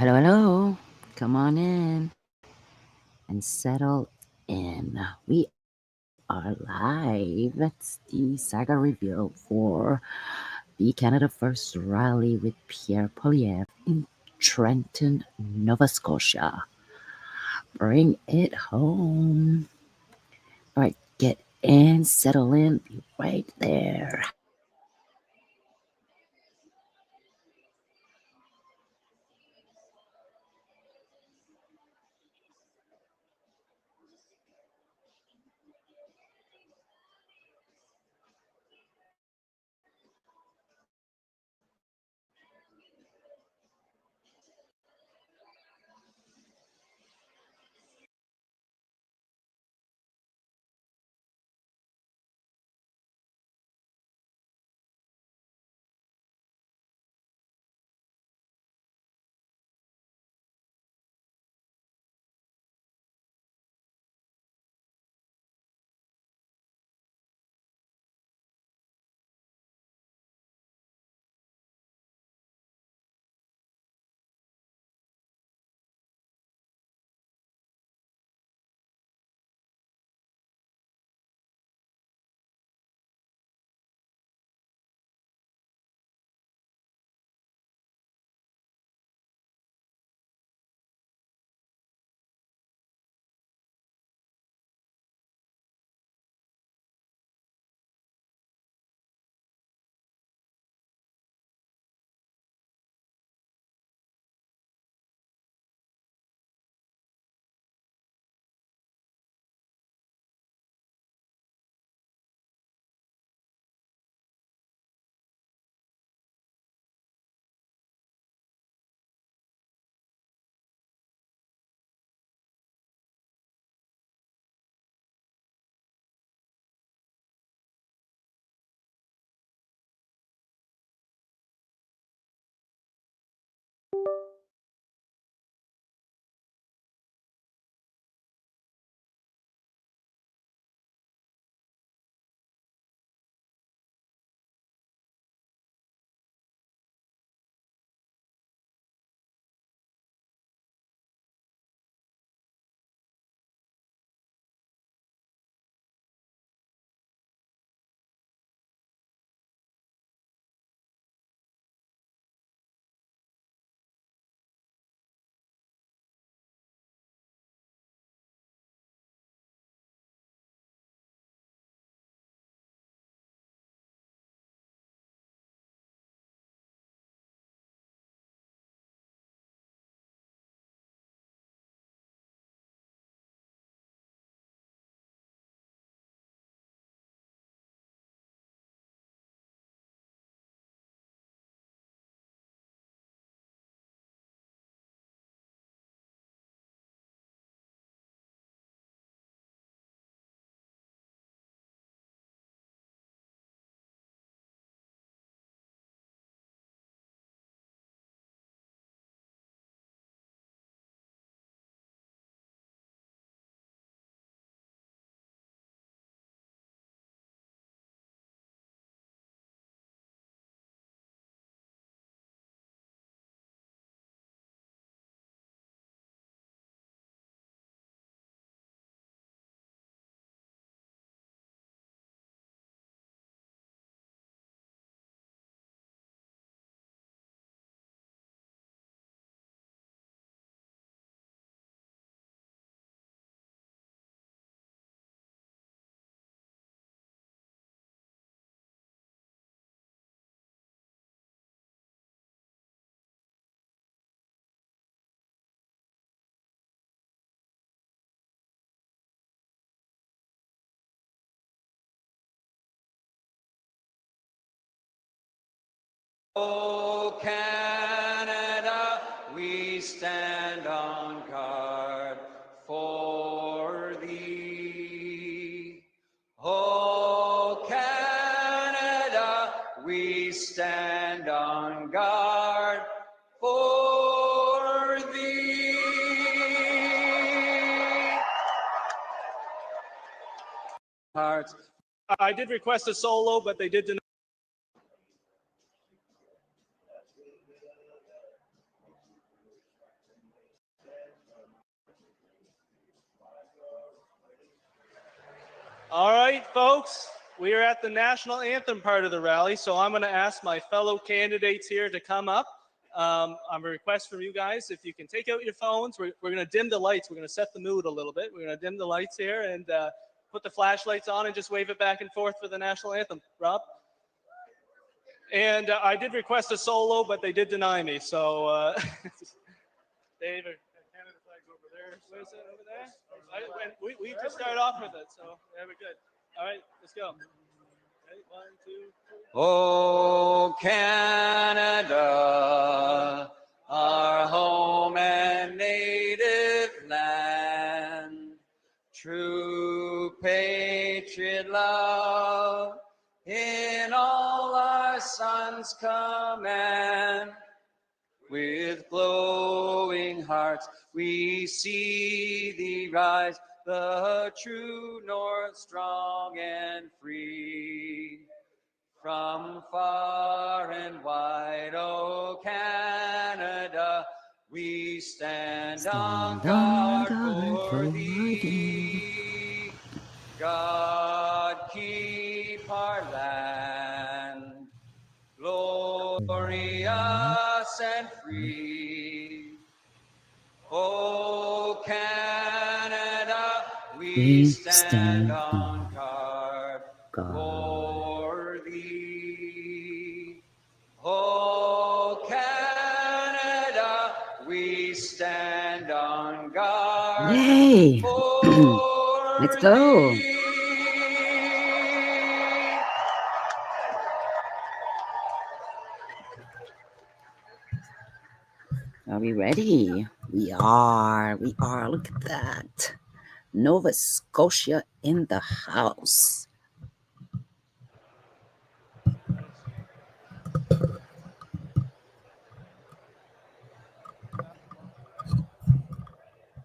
Hello, hello. Come on in and settle in. We are live. It's the Saga Reveal for the Canada First Rally with Pierre Poilievre in Trenton, Nova Scotia. Bring it home. All right, get in, settle in, be right there. Oh, Canada, we stand on guard for thee. Oh, Canada, we stand on guard for thee. Hearts. I did request a solo, but they did deny. All right, folks, we are at the national anthem part of the rally, so I'm going to ask my fellow candidates here to come up. I'm a request from you guys, if you can take out your phones, we're going to dim the lights. We're going to set the mood a little bit. We're going to dim the lights here and put the flashlights on and just wave it back and forth for the national anthem. Rob? And I did request a solo, but they did deny me, so Dave, Canada flag's over there. Where's it over there? We just start off with it, so yeah, we're good. All right, let's go. Okay, 1, 2, 3. Oh, Canada, our home and native land, true patriot love in all our sons' command. With glowing hearts we see thee rise, the true north, strong and free. From far and wide, oh Canada, we stand on guard for thee. God keep our land glorious and free. Oh Canada, we stand on guard for thee. Oh Canada, we stand on guard. Yay! For Let's go. thee. Are we ready? We are. Look at that. Nova Scotia in the house.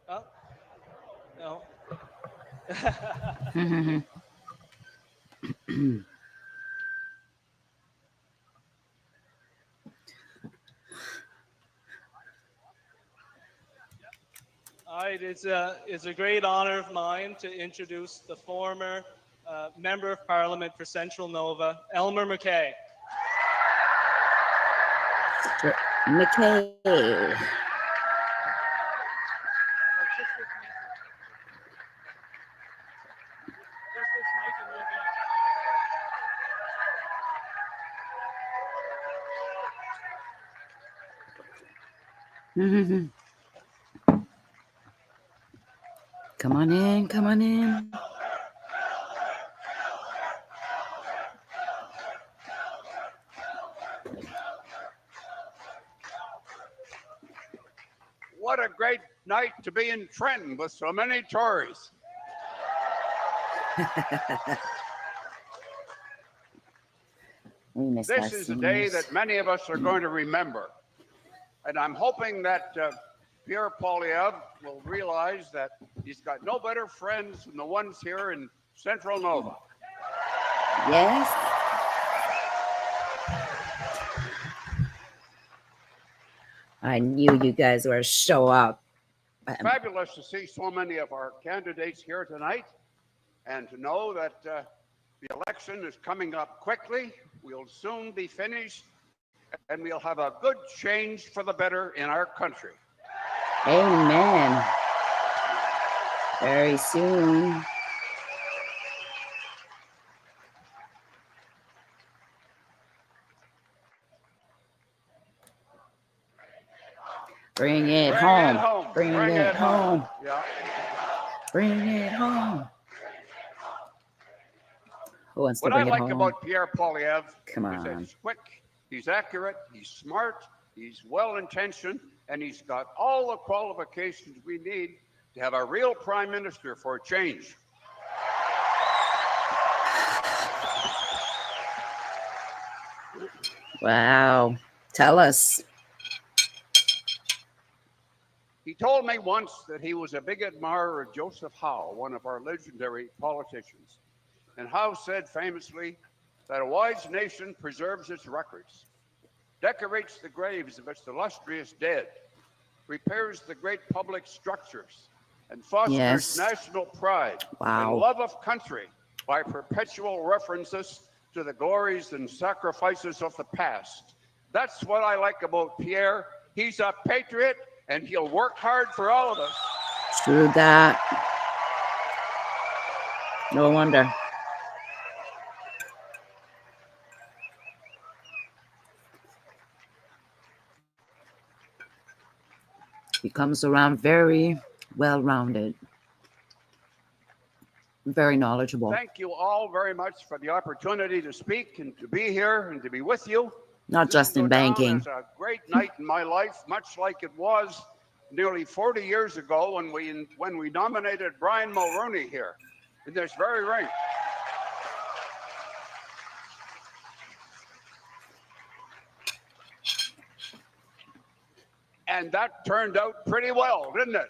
Oh, no. All right, it's a great honor of mine to introduce the former Member of Parliament for Central Nova, Elmer McKay. McKay. Come on in, come on in. What a great night to be in Trenton with so many Tories. This is a day that many of us are going to remember. And I'm hoping that Pierre Poilievre will realize that he's got no better friends than the ones here in Central Nova. Yes. I knew you guys were show up. Fabulous to see so many of our candidates here tonight and to know that the election is coming up quickly. We'll soon be finished and we'll have a good change for the better in our country. Amen. Very soon. Bring it home. Bring it home. Yeah. Bring it home. Who wants to What I bring it like home? about Pierre Poilievre Come is that on. he's quick, he's accurate, he's smart, he's well-intentioned, and he's got all the qualifications we need to have a real prime minister for a change. Wow. Tell us. He told me once that he was a big admirer of Joseph Howe, one of our legendary politicians. And Howe said famously that a wise nation preserves its records, decorates the graves of its illustrious dead, repairs the great public structures, and fosters national pride and love of country. by perpetual references to the glories and sacrifices of the past. That's what I like about Pierre. He's a patriot, and he'll work hard for all of us. True that. No wonder. He comes around very well-rounded, very knowledgeable. Thank you all very much for the opportunity to speak and to be here and to be with you. Not just in banking. It's a great night in my life, much like it was nearly 40 years ago when we nominated Brian Mulroney here in this very ring. And that turned out pretty well, didn't it?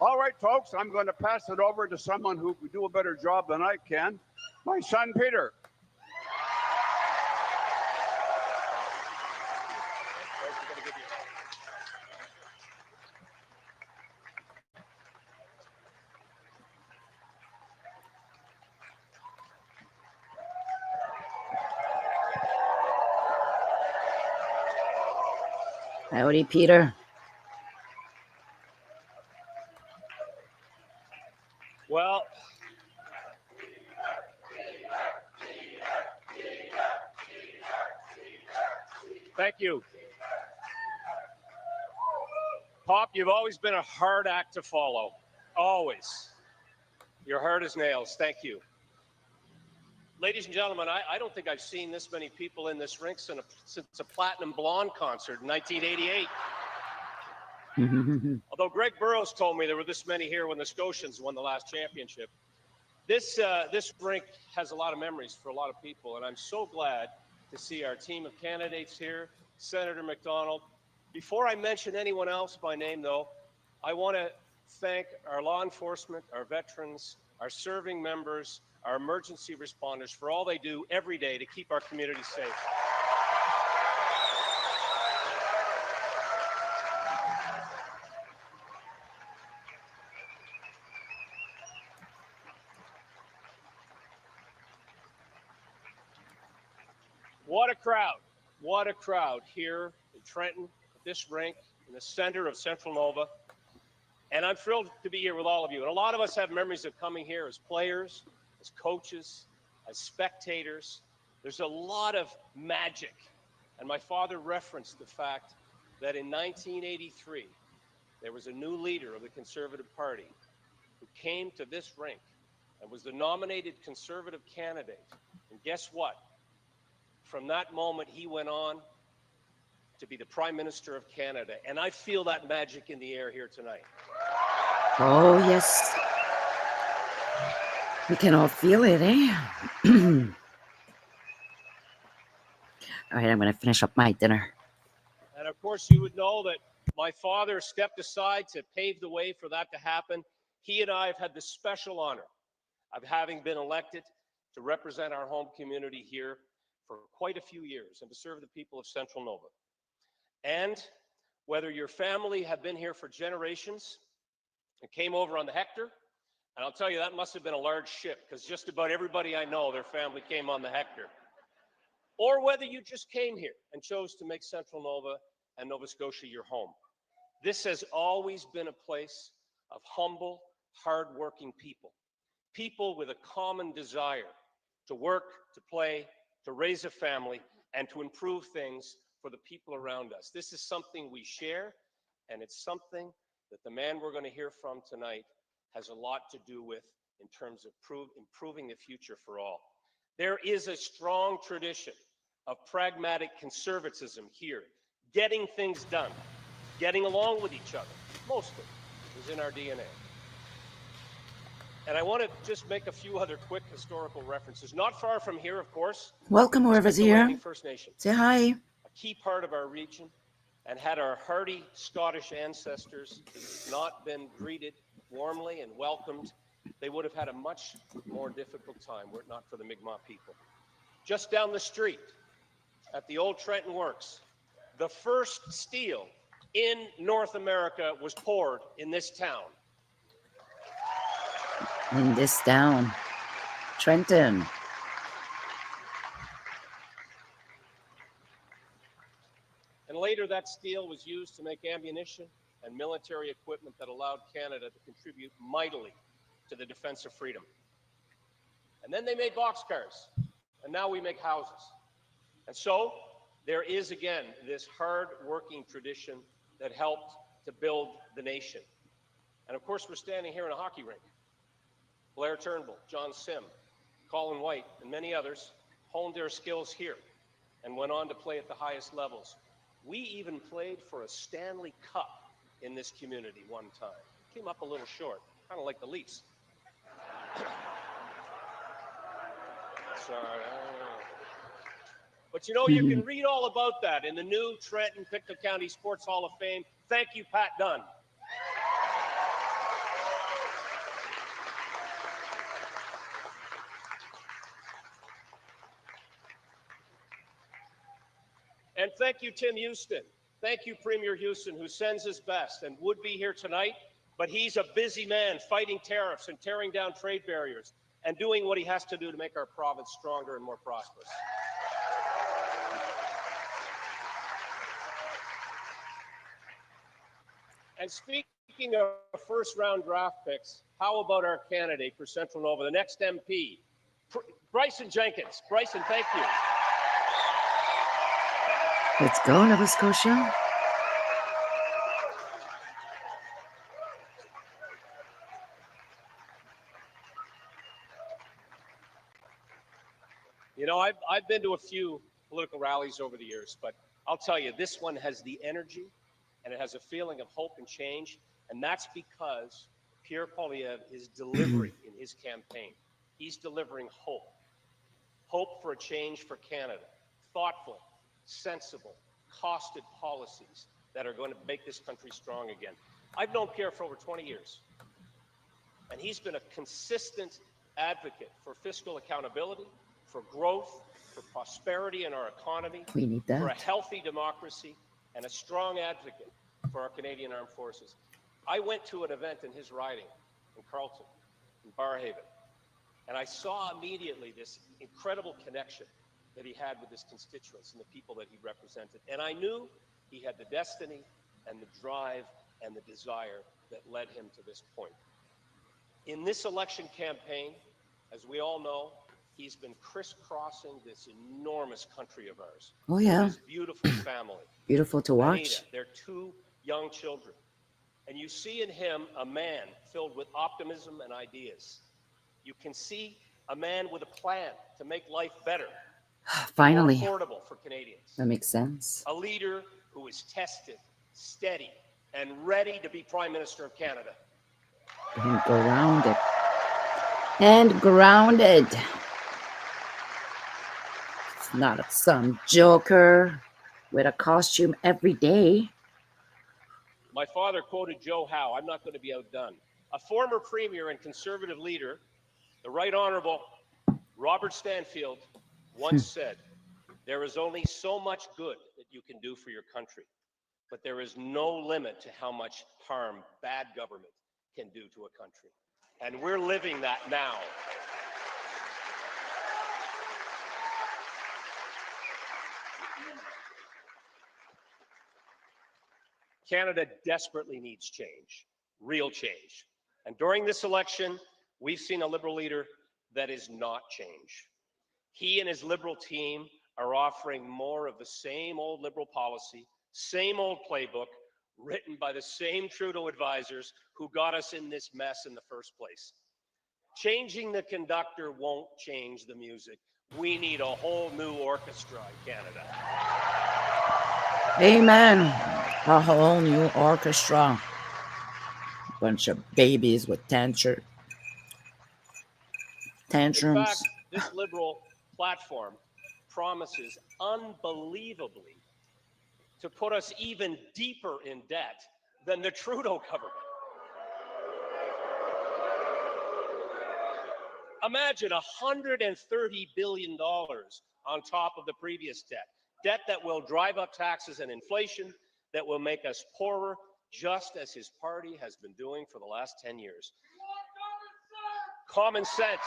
All right, folks, I'm going to pass it over to someone who could do a better job than I can, my son, Peter. Howdy, Peter. Well, thank you. Pop, you've always been a hard act to follow. Always. You're hard as nails. Thank you. Ladies and gentlemen, I don't think I've seen this many people in this rink since a Platinum Blonde concert in 1988. Although Greg Burrows told me there were this many here when the Scotians won the last championship. This rink has a lot of memories for a lot of people, and I'm so glad to see our team of candidates here. Senator McDonald. Before I mention anyone else by name, though, I want to thank our law enforcement, our veterans, our serving members, our emergency responders for all they do every day to keep our community safe. What a crowd here in Trenton, at this rink, in the center of Central Nova. And I'm thrilled to be here with all of you. And a lot of us have memories of coming here as players, as coaches, as spectators. There's a lot of magic. And my father referenced the fact that in 1983, there was a new leader of the Conservative Party who came to this rink and was the nominated Conservative candidate. And guess what? From that moment, he went on to be the Prime Minister of Canada. And I feel that magic in the air here tonight. Oh, yes. We can all feel it, eh? All right, I'm going to finish up my dinner. And of course, you would know that my father stepped aside to pave the way for that to happen. He and I have had the special honor of having been elected to represent our home community here for quite a few years and to serve the people of Central Nova. And whether your family have been here for generations and came over on the Hector, and I'll tell you, that must have been a large ship because just about everybody I know, their family came on the Hector. Or whether you just came here and chose to make Central Nova and Nova Scotia your home. This has always been a place of humble, hardworking people. People with a common desire to work, to play, to raise a family, and to improve things for the people around us. This is something we share, and it's something that the man we're going to hear from tonight has a lot to do with in terms of improving the future for all. There is a strong tradition of pragmatic conservatism here, getting things done, getting along with each other, mostly, is in our DNA. And I want to just make a few other quick historical references. Not far from here, of course. Welcome, whoever's here. First Nation. Say hi. A key part of our region, and had our hardy Scottish ancestors not been greeted warmly and welcomed, they would have had a much more difficult time were it not for the Mi'kmaq people. Just down the street at the old Trenton Works, the first steel in North America was poured in this town. in this town, Trenton. And later, that steel was used to make ammunition and military equipment that allowed Canada to contribute mightily to the defense of freedom. And then they made boxcars, and now we make houses. And so there is, again, this hard-working tradition that helped to build the nation. And of course, we're standing here in a hockey rink. Blair Turnbull, John Sim, Colin White, and many others honed their skills here and went on to play at the highest levels. We even played for a Stanley Cup in this community one time. Came up a little short, kind of like the Leafs. Sorry. But you know, you can read all about that in the new Trenton Pictou County Sports Hall of Fame. Thank you, Pat Dunn. And thank you, Tim Houston. Thank you, Premier Houston, who sends his best and would be here tonight, but he's a busy man fighting tariffs and tearing down trade barriers and doing what he has to do to make our province stronger and more prosperous. And speaking of first-round draft picks, how about our candidate for Central Nova, the next MP, Bryson Jenkins. Bryson, thank you. Let's go, Nova Scotia. You know, I've been to a few political rallies over the years, but I'll tell you, this one has the energy and it has a feeling of hope and change. And that's because Pierre Poilievre is delivering in his campaign. He's delivering hope. Hope for a change for Canada. Thoughtful, sensible, costed policies that are going to make this country strong again. I've known Pierre for over 20 years, and he's been a consistent advocate for fiscal accountability, for growth, for prosperity in our economy, We need that. for a healthy democracy, and a strong advocate for our Canadian Armed Forces. I went to an event in his riding in Carleton, in Barrhaven, and I saw immediately this incredible connection that he had with his constituents and the people that he represented. And I knew he had the destiny and the drive and the desire that led him to this point. In this election campaign, as we all know, he's been crisscrossing this enormous country of ours. Oh, yeah. With his beautiful family. Beautiful to watch. Anita, their two young children. And you see in him a man filled with optimism and ideas. You can see a man with a plan to make life better. Finally. More affordable for Canadians. That makes sense. A leader who is tested, steady, and ready to be Prime Minister of Canada. And grounded. And grounded. It's not some joker with a costume every day. My father quoted Joe Howe, I'm not going to be outdone. A former Premier and Conservative leader, the Right Honourable Robert Stanfield, once said, there is only so much good that you can do for your country, but there is no limit to how much harm bad government can do to a country. And we're living that now. Canada desperately needs change, real change. And during this election, we've seen a Liberal leader that is not change. He and his Liberal team are offering more of the same old Liberal policy, same old playbook, written by the same Trudeau advisors who got us in this mess in the first place. Changing the conductor won't change the music. We need a whole new orchestra in Canada. Amen. A whole new orchestra. Bunch of babies with tantrums. In fact, this Liberal platform promises unbelievably to put us even deeper in debt than the Trudeau government. Imagine $130 billion on top of the previous debt. Debt that will drive up taxes and inflation, that will make us poorer, just as his party has been doing for the last 10 years. common sense.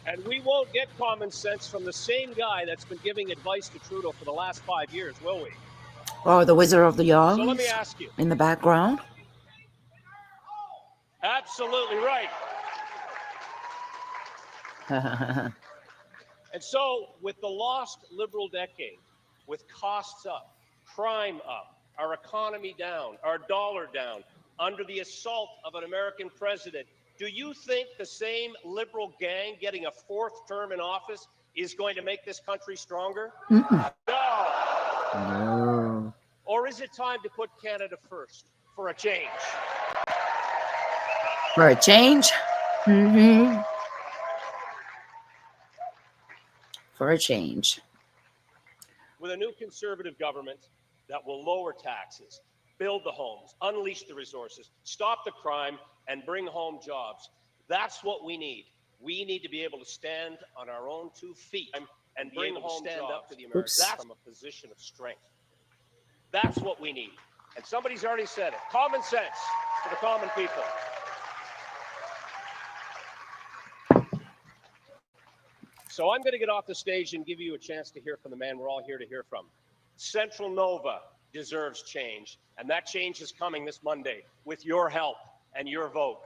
And we won't get common sense from the same guy that's been giving advice to Trudeau for the last 5 years, will we? Oh, the Wizard of the Oz So let me ask you. in the background. Absolutely right. And so, with the lost Liberal decade, with costs up, crime up, our economy down, our dollar down, under the assault of an American president, do you think the same Liberal gang getting a 4th term in office is going to make this country stronger? Mm-mm. No. No. Or is it time to put Canada first for a change? For a change? Mm-hmm. For a change. With a new Conservative government that will lower taxes, build the homes, unleash the resources, stop the crime, and bring home jobs. That's what we need. We need to be able to stand on our own 2 feet and bring home stand jobs. Up to the Americans from a position of strength. That's what we need. And somebody's already said it. Common sense for the common people. So I'm going to get off the stage and give you a chance to hear from the man we're all here to hear from. Central Nova deserves change, and that change is coming this Monday with your help and your vote.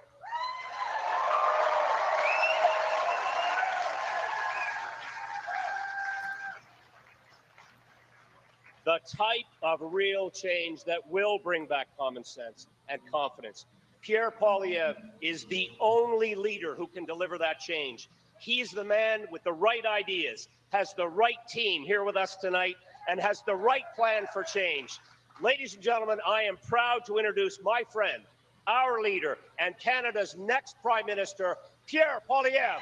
The type of real change that will bring back common sense and confidence. Pierre Poilievre is the only leader who can deliver that change. He's the man with the right ideas, has the right team here with us tonight, and has the right plan for change. Ladies and gentlemen, I am proud to introduce my friend, our leader, and Canada's next Prime Minister, Pierre Poilievre.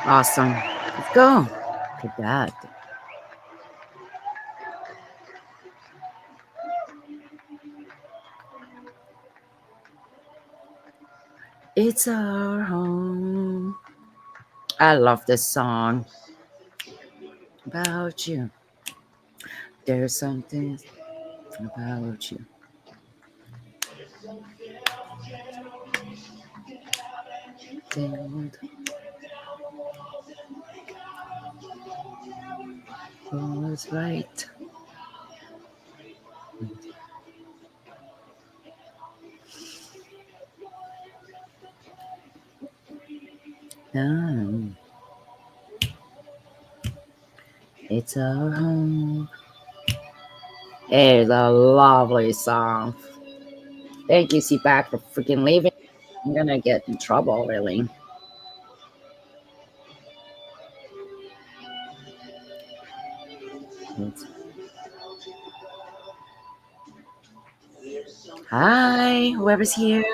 Awesome. Let's go. Look at that. It's our home. I love this song. About you. There's something about you. Was right. It's our home. It's a lovely song. Thank you, CPAC, for freaking leaving. I'm gonna get in trouble, really. Hi, whoever's here.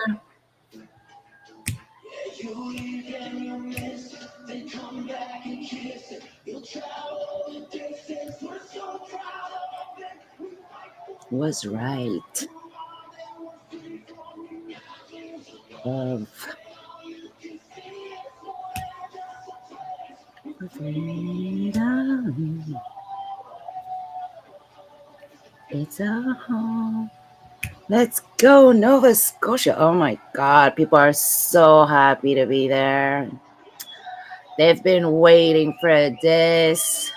Was right. Love. Freedom. It's our home. Let's go, Nova Scotia. Oh my God, people are so happy to be there. They've been waiting for this.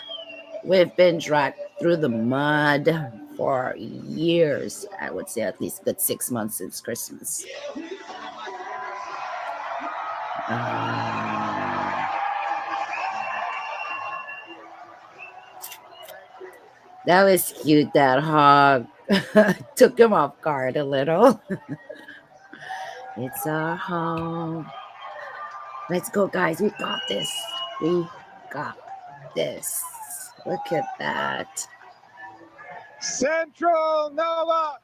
We've been dragged through the mud for years. I would say at least a good 6 months since Christmas. That was cute, that hug. Took him off guard a little. It's our home. Let's go, guys. We got this. We got this. Look at that. Central Nova.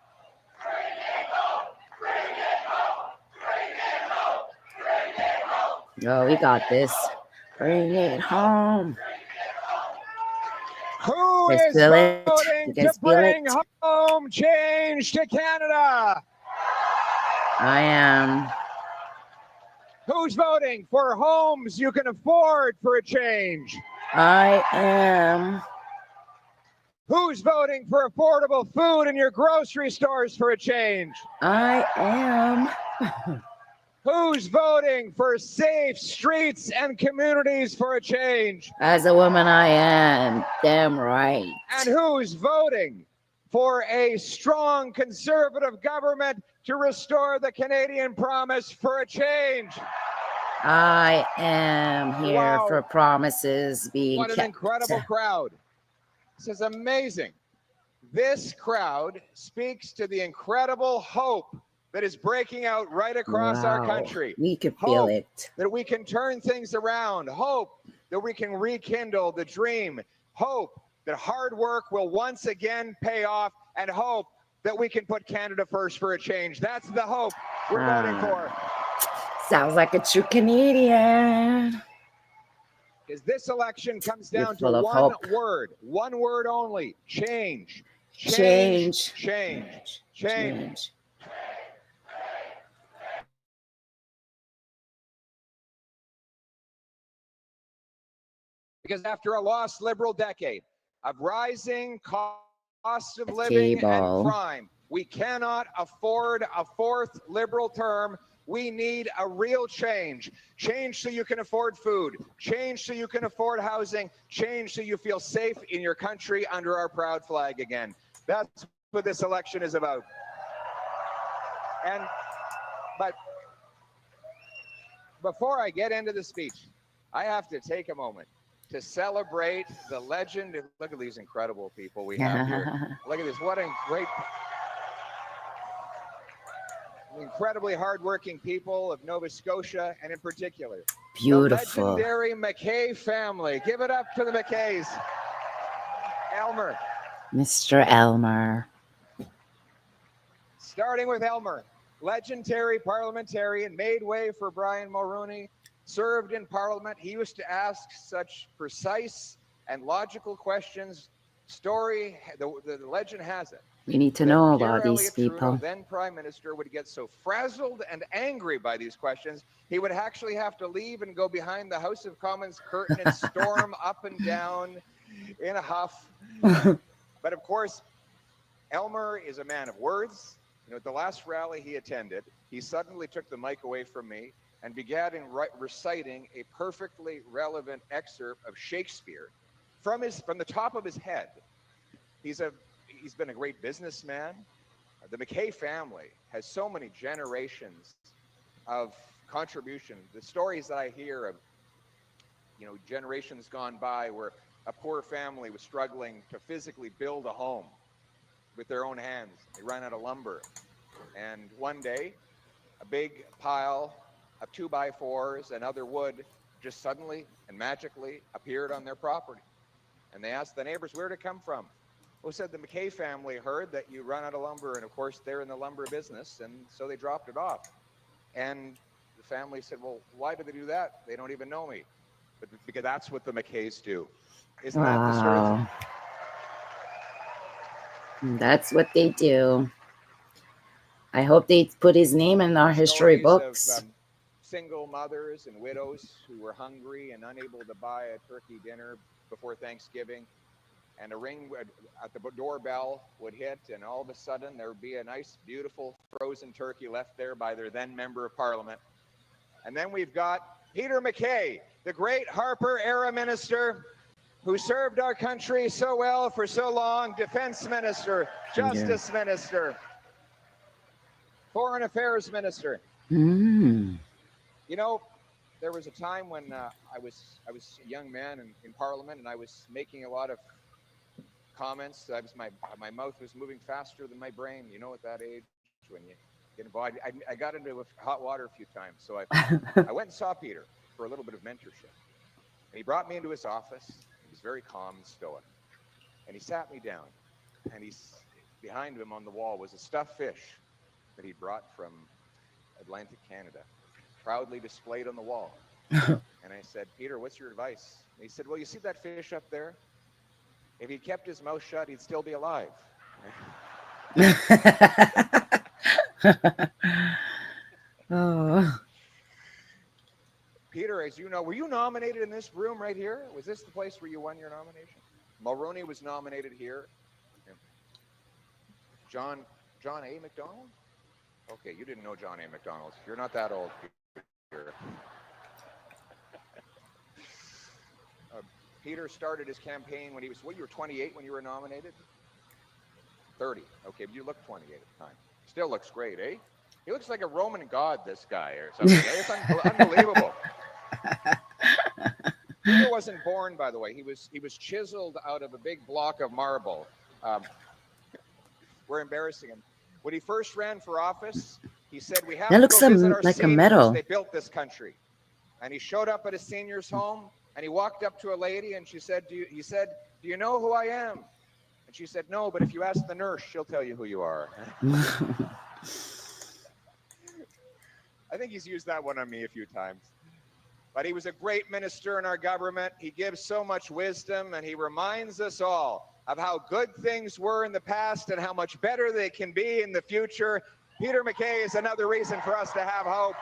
Bring it home. Bring it home. Bring it home. Bring it home. Oh, we got this. Bring it home. Who Let's is feel it. voting You to guys feel bring it? home change to Canada? I am. Who's voting for homes you can afford for a change? I am. Who's voting for affordable food in your grocery stores for a change? I am. Who's voting for safe streets and communities for a change? As a woman, I am. Damn right. And who's voting for a strong conservative government to restore the Canadian promise for a change? I am here Wow. for promises being What an kept. incredible crowd. This is amazing. This crowd speaks to the incredible hope that is breaking out right across our Wow. country. We could feel Hope it. that we can turn things around. Hope that we can rekindle the dream. Hope that hard work will once again pay off, and hope that we can put Canada first for a change. That's the hope we're voting for. Sounds like a true Canadian. Because this election comes down You're to full of one word only: change. Change. Change. Change. Because after a lost Liberal decade of rising cost of living Cable. and crime, we cannot afford a fourth Liberal term. We need a real change. Change so you can afford food. Change so you can afford housing. Change so you feel safe in your country under our proud flag again. That's what this election is about. But before I get into the speech, I have to take a moment to celebrate the legend. Look at these incredible people we have here. Look at this. What a great, incredibly hardworking people of Nova Scotia, and in particular, Beautiful. the legendary McKay family. Give it up to the McKays. Elmer. Mr. Elmer. Starting with Elmer, legendary parliamentarian, made way for Brian Mulroney, served in Parliament. He used to ask such precise and logical questions. The legend has it. We need to know Pierre about these Elliott Trudeau, people. then Prime Minister, would get so frazzled and angry by these questions, he would actually have to leave and go behind the House of Commons curtain and storm up and down in a huff. But of course, Elmer is a man of words. You know, at the last rally he attended, he suddenly took the mic away from me and began reciting a perfectly relevant excerpt of Shakespeare from the top of his head. He's been a great businessman. The McKay family has so many generations of contribution. The stories that I hear of, you know, generations gone by where a poor family was struggling to physically build a home with their own hands. They ran out of lumber. And one day, a big pile of 2x4s and other wood just suddenly and magically appeared on their property. And they asked the neighbors where did it come from. Well, said the McKay family heard that you run out of lumber, and of course they're in the lumber business, and so they dropped it off. And the family said, well, why did they do that? They don't even know me. But because that's what the McKays do. Isn't that the Wow. truth? That's what they do. I hope they put his name in our history Stories books. of single mothers and widows who were hungry and unable to buy a turkey dinner before Thanksgiving. And a ring at the doorbell would hit, and all of a sudden there would be a nice, beautiful frozen turkey left there by their then member of Parliament. And then we've got Peter McKay, the great Harper-era minister who served our country so well for so long, defense minister, justice minister, foreign affairs minister. Mm. You know, there was a time when I was a young man in Parliament, and I was making a lot of comments. My mouth was moving faster than my brain. You know, at that age, when you get involved, I got into hot water a few times. So I went and saw Peter for a little bit of mentorship. And he brought me into his office. He was very calm and stoic. And he sat me down. And behind him on the wall was a stuffed fish that he brought from Atlantic Canada, proudly displayed on the wall. And I said, Peter, what's your advice? And he said, well, you see that fish up there? If he'd kept his mouth shut, he'd still be alive. Oh. Peter, as you know, were you nominated in this room right here? Was this the place where you won your nomination? Mulroney was nominated here. John A. McDonald? Okay, you didn't know John A. McDonald. You're not that old. Peter started his campaign when he was, what, you were 28 when you were nominated? 30. Okay, but you look 28 at the time. Still looks great, eh? He looks like a Roman god, this guy, or something. It's unbelievable. Peter wasn't born, by the way. He was chiseled out of a big block of marble. We're embarrassing him. When he first ran for office, he said, "We have That to looks go visit our like a seniors. medal. They built this country." And he showed up at a senior's home, and he walked up to a lady, and she said, he said, "Do you know who I am?" And she said, "No, but if you ask the nurse, she'll tell you who you are." I think he's used that one on me a few times. But he was a great minister in our government. He gives so much wisdom, and he reminds us all of how good things were in the past and how much better they can be in the future. Peter MacKay is another reason for us to have hope.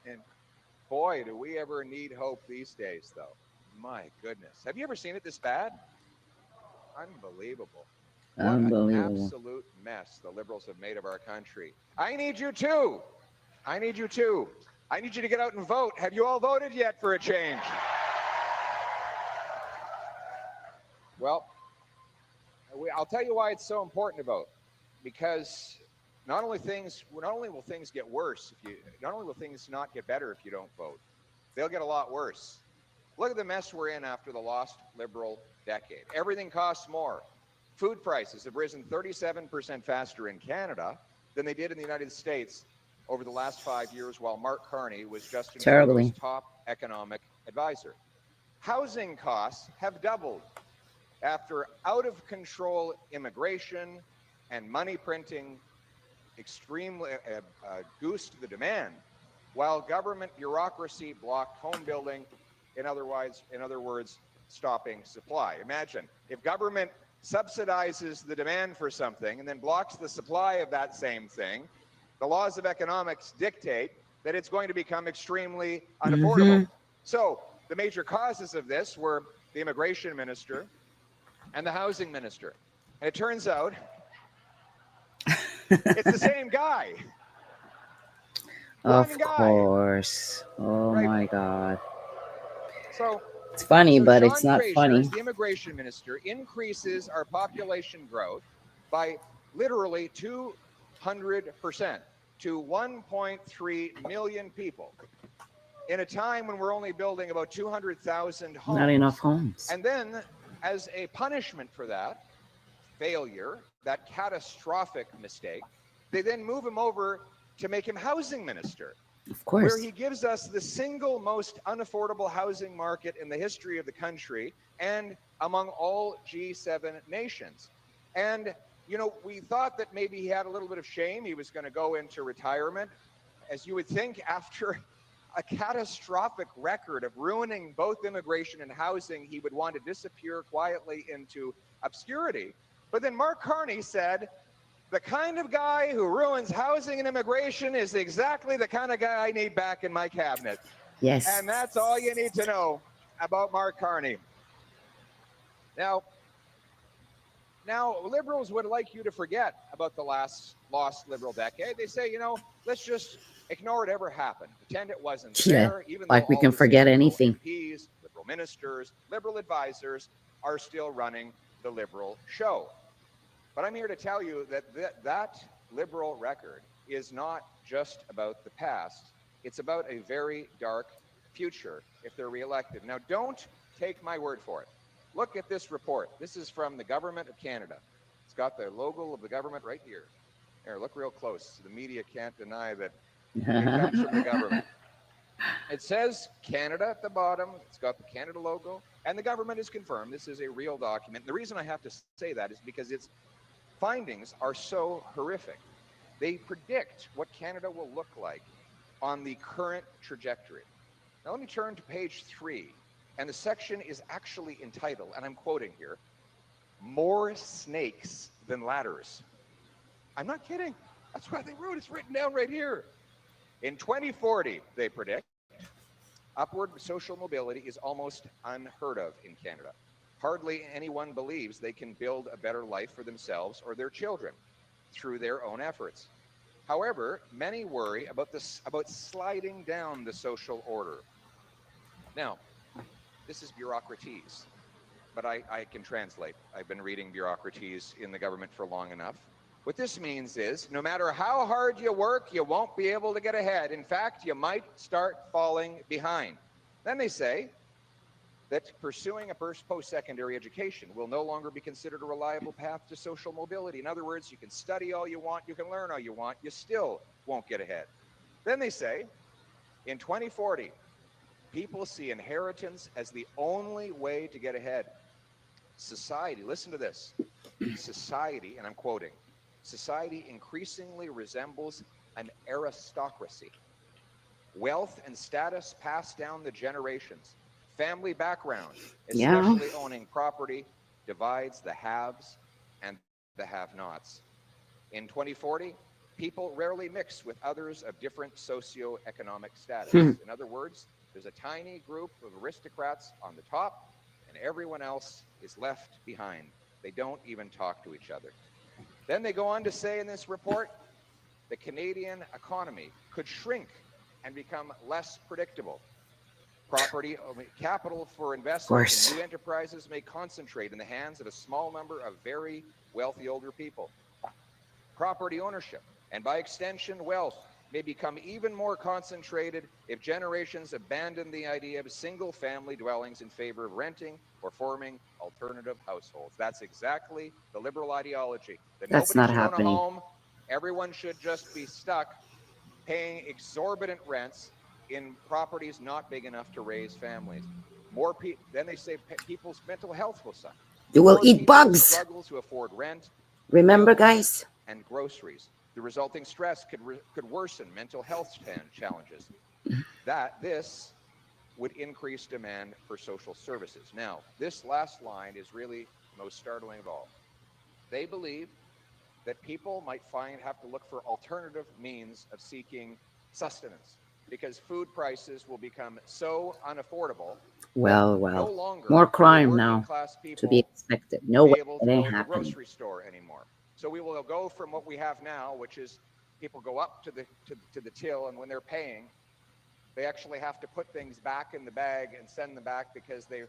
And boy, do we ever need hope these days, though. My goodness. Have you ever seen it this bad? Unbelievable. What an absolute mess the Liberals have made of our country. I need you too. I need you too. I need you to get out and vote. Have you all voted yet for a change? Well, I'll tell you why it's so important to vote. Because not only will things get worse not only will things not get better if you don't vote, they'll get a lot worse. Look at the mess we're in after the lost Liberal decade. Everything costs more. Food prices have risen 37% faster in Canada than they did in the United States over the last 5 years, while Mark Carney was Justin Trudeau's top economic advisor. Housing costs have doubled after out-of-control immigration and money printing extremely goosed the demand, while government bureaucracy blocked home building, in other words, stopping supply. Imagine if government subsidizes the demand for something and then blocks the supply of that same thing, the laws of economics dictate that it's going to become extremely unaffordable. So the major causes of this were the immigration minister and the housing minister. And it turns out it's the same guy. Of course. Oh Right. my God. So it's funny, but John it's not Fraser, funny. as the immigration minister, increases our population growth by literally 200% to 1.3 million people in a time when we're only building about 200,000 homes. Not enough homes. And then, as a punishment for that failure, that catastrophic mistake, they then move him over to make him housing minister. Of course. Where he gives us the single most unaffordable housing market in the history of the country and among all G7 nations. And, you know, we thought that maybe he had a little bit of shame. He was going to go into retirement. As you would think, after a catastrophic record of ruining both immigration and housing, he would want to disappear quietly into obscurity. But then Mark Carney said, the kind of guy who ruins housing and immigration is exactly the kind of guy I need back in my cabinet. Yes. And that's all you need to know about Mark Carney. Now, Liberals would like you to forget about the lost Liberal decade. They say, you know, let's just ignore it ever happened. Pretend it wasn't there. Even like though we can forget anything. MPs, Liberal ministers, Liberal advisors are still running the Liberal show. But I'm here to tell you that that Liberal record is not just about the past. It's about a very dark future if they're reelected. Now, don't take my word for it. Look at this report. This is from the Government of Canada. It's got the logo of the government right here. Here, look real close. The media can't deny that it comes from the government. It says Canada at the bottom. It's got the Canada logo. And the government has confirmed this is a real document. The reason I have to say that is because its findings are so horrific. They predict what Canada will look like on the current trajectory. Now let me turn to page 3, and the section is actually entitled, and I'm quoting here, "More Snakes Than Ladders." I'm not kidding. That's why they wrote it. It's written down right here. In 2040, they predict, Upward social mobility is almost unheard of in Canada. Hardly anyone believes they can build a better life for themselves or their children through their own efforts. However, many worry about sliding down the social order. Now, this is bureaucraties, but I can translate. I've been reading bureaucraties in the government for long enough. What this means is, no matter how hard you work, you won't be able to get ahead. In fact, you might start falling behind. Then they say that pursuing a post-secondary education will no longer be considered a reliable path to social mobility. In other words, you can study all you want, you can learn all you want, you still won't get ahead. Then they say, in 2040, people see inheritance as the only way to get ahead. Society, listen to this, society, and I'm quoting, society increasingly resembles an aristocracy. Wealth and status passed down the generations. Family background, especially owning property, divides the haves and the have-nots. In 2040, people rarely mix with others of different socioeconomic status. In other words, there's a tiny group of aristocrats on the top, and everyone else is left behind. They don't even talk to each other. Then they go on to say in this report, the Canadian economy could shrink and become less predictable. Capital for investment in new enterprises may concentrate in the hands of a small number of very wealthy older people. Property ownership, and by extension wealth, may become even more concentrated if generations abandon the idea of single-family dwellings in favor of renting or forming alternative households. That's exactly the Liberal ideology. That That's nobody not should happening. own a home. Everyone should just be stuck paying exorbitant rents in properties not big enough to raise families. Then they say people's mental health will suffer. You will eat bugs. Struggle to afford rent. Remember, guys? And groceries. The resulting stress could worsen mental health challenges. This would increase demand for social services. Now, this last line is really the most startling of all. They believe that people might have to look for alternative means of seeking sustenance, because food prices will become so unaffordable. Well, No longer more crime will now working-class people to be expected. No way, able it to ain't go to the happening. grocery store anymore. So we will go from what we have now, which is people go up to the till, and when they're paying, they actually have to put things back in the bag and send them back because the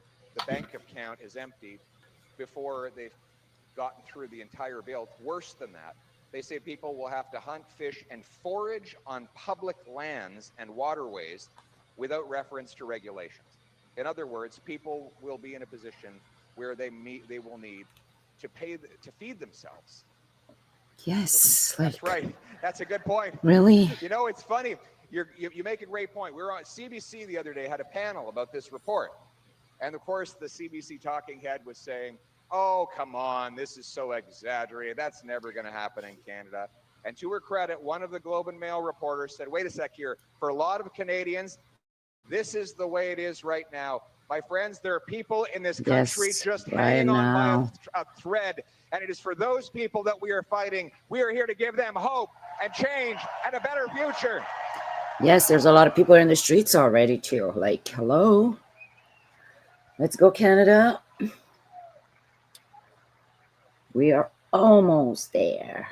bank account is empty before they've gotten through the entire bill. Worse than that, they say people will have to hunt, fish, and forage on public lands and waterways without reference to regulations. In other words, people will be in a position where they will need to feed themselves. Yes, That's right. That's a good point. Really? You know, it's funny. You make a great point. We were on CBC the other day, had a panel about this report. And of course, the CBC talking head was saying, oh, come on, this is so exaggerated. That's never going to happen in Canada. And to her credit, one of the Globe and Mail reporters said, wait a sec here. For a lot of Canadians, this is the way it is right now. My friends, there are people in this country just hanging on by a thread. And it is for those people that we are fighting. We are here to give them hope and change and a better future. Yes, there's a lot of people in the streets already, too. Like, hello? Let's go, Canada. We are almost there.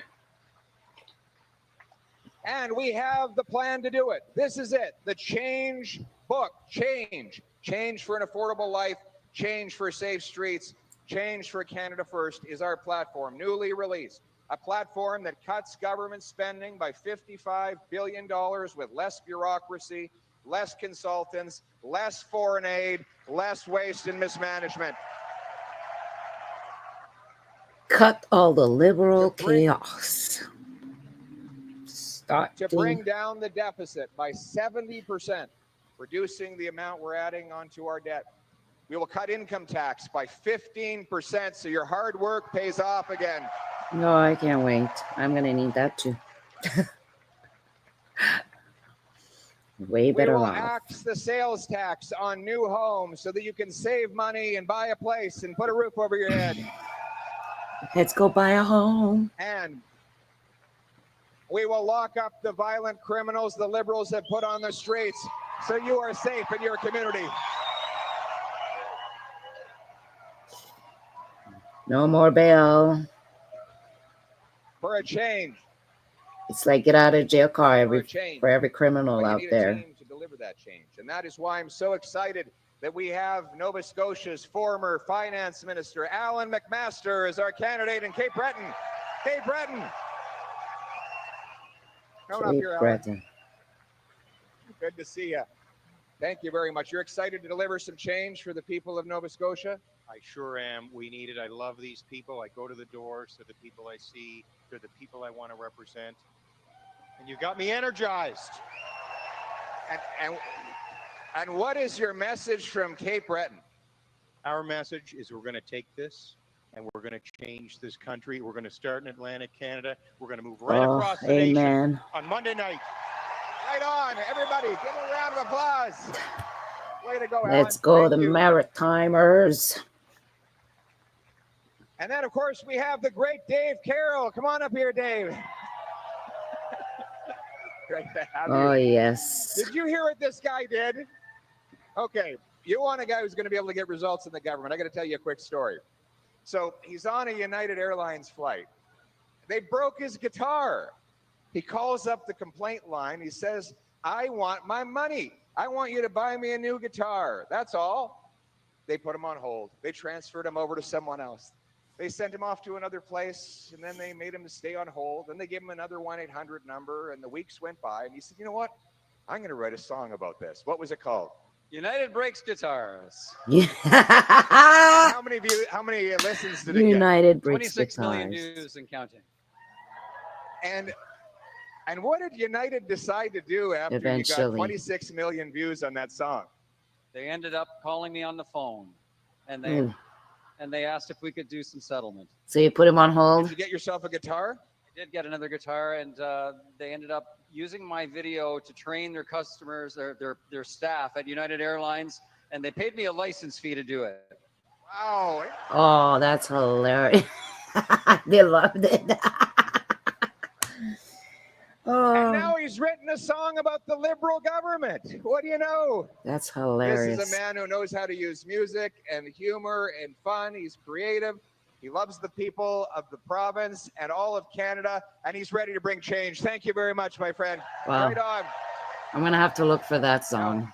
And we have the plan to do it. This is it. The Change book. Change. Change for an affordable life. Change for safe streets. Change for Canada First is our platform, newly released. A platform that cuts government spending by $55 billion with less bureaucracy, less consultants, less foreign aid, less waste and mismanagement. Cut all the liberal chaos. To bring down the deficit by 70%, reducing the amount we're adding onto our debt. We will cut income tax by 15%, so your hard work pays off again. No, I can't wait. I'm going to need that too. Way better off. We will off. axe the sales tax on new homes so that you can save money and buy a place and put a roof over your head. Let's go buy a home. And we will lock up the violent criminals the Liberals have put on the streets so you are safe in your community. No more bail. For a change. It's like get out of jail card For a change. for every criminal But you out need there. a team to deliver that change. And that is why I'm so excited that we have Nova Scotia's former finance minister, Alan McMaster, as our candidate in Cape Breton. Cape Breton. Come up Cape here, Alan. Breton. Good to see you. Thank you very much. You're excited to deliver some change for the people of Nova Scotia? I sure am. We need it. I love these people. I go to the doors to the people I see. They're the people I want to represent. And you got me energized. And what is your message from Cape Breton? Our message is we're going to take this and we're going to change this country. We're going to start in Atlantic Canada. We're going to move right across the nation Amen. on Monday night. Right on, everybody. Give a round of applause. Way to go, Alan. Let's go, Thank the you. Maritimers. And then, of course, we have the great Dave Carroll. Come on up here, Dave. Great to have you. Oh, yes. Did you hear what this guy did? Okay, you want a guy who's going to be able to get results in the government. I got to tell you a quick story. So he's on a United Airlines flight. They broke his guitar. He calls up the complaint line. He says, I want my money. I want you to buy me a new guitar. That's all. They put him on hold. They transferred him over to someone else. They sent him off to another place, and then they made him stay on hold. Then they gave him another 1-800 number, and the weeks went by, and he said, you know what? I'm going to write a song about this. What was it called? United Breaks Guitars. Yeah. How many listens did it get? United Breaks 26 million Guitars. views and counting. And what did United decide to do after you got Eventually. 26 million views on that song? They ended up calling me on the phone, and they asked if we could do some settlement. So you put him on Did hold? you get yourself a guitar? I did get another guitar, and they ended up using my video to train their customers, their staff at United Airlines, and they paid me a license fee to do it. Wow. Oh, that's hilarious. They loved it. And Oh, now he's written a song about the Liberal government. What do you know? that's This hilarious. is a man who knows how to use music and humor and fun. He's creative. He loves the people of the province and all of Canada, and he's ready to bring change. Thank you very much, my friend. Wow. Right on. I'm going to have to look for that song.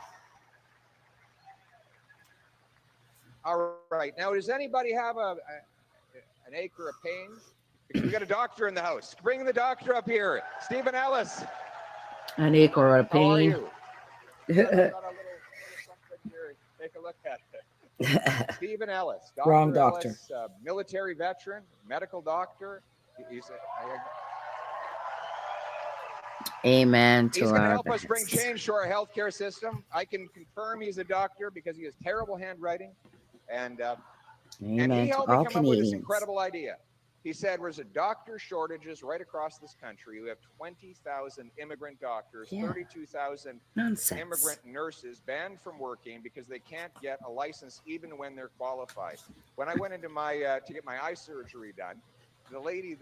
All right. Now, does anybody have an acre of pain? Because we got a doctor in the house. Bring the doctor up here. Stephen Ellis. An acre of How are pain. you? Got a little something here. Take a look at it. Stephen Ellis. Dr. Wrong doctor. Ellis, military veteran, medical doctor. He's Amen to going to our help us bring best. change to our healthcare system. I can confirm he's a doctor because he has terrible handwriting. And he Amen to helped me all come up with this Canadians. incredible idea. He said, there's a doctor shortages right across this country. We have 20,000 immigrant doctors, Yeah. 32,000 Nonsense. immigrant nurses banned from working because they can't get a license even when they're qualified. When I went into my to get my eye surgery done, the lady,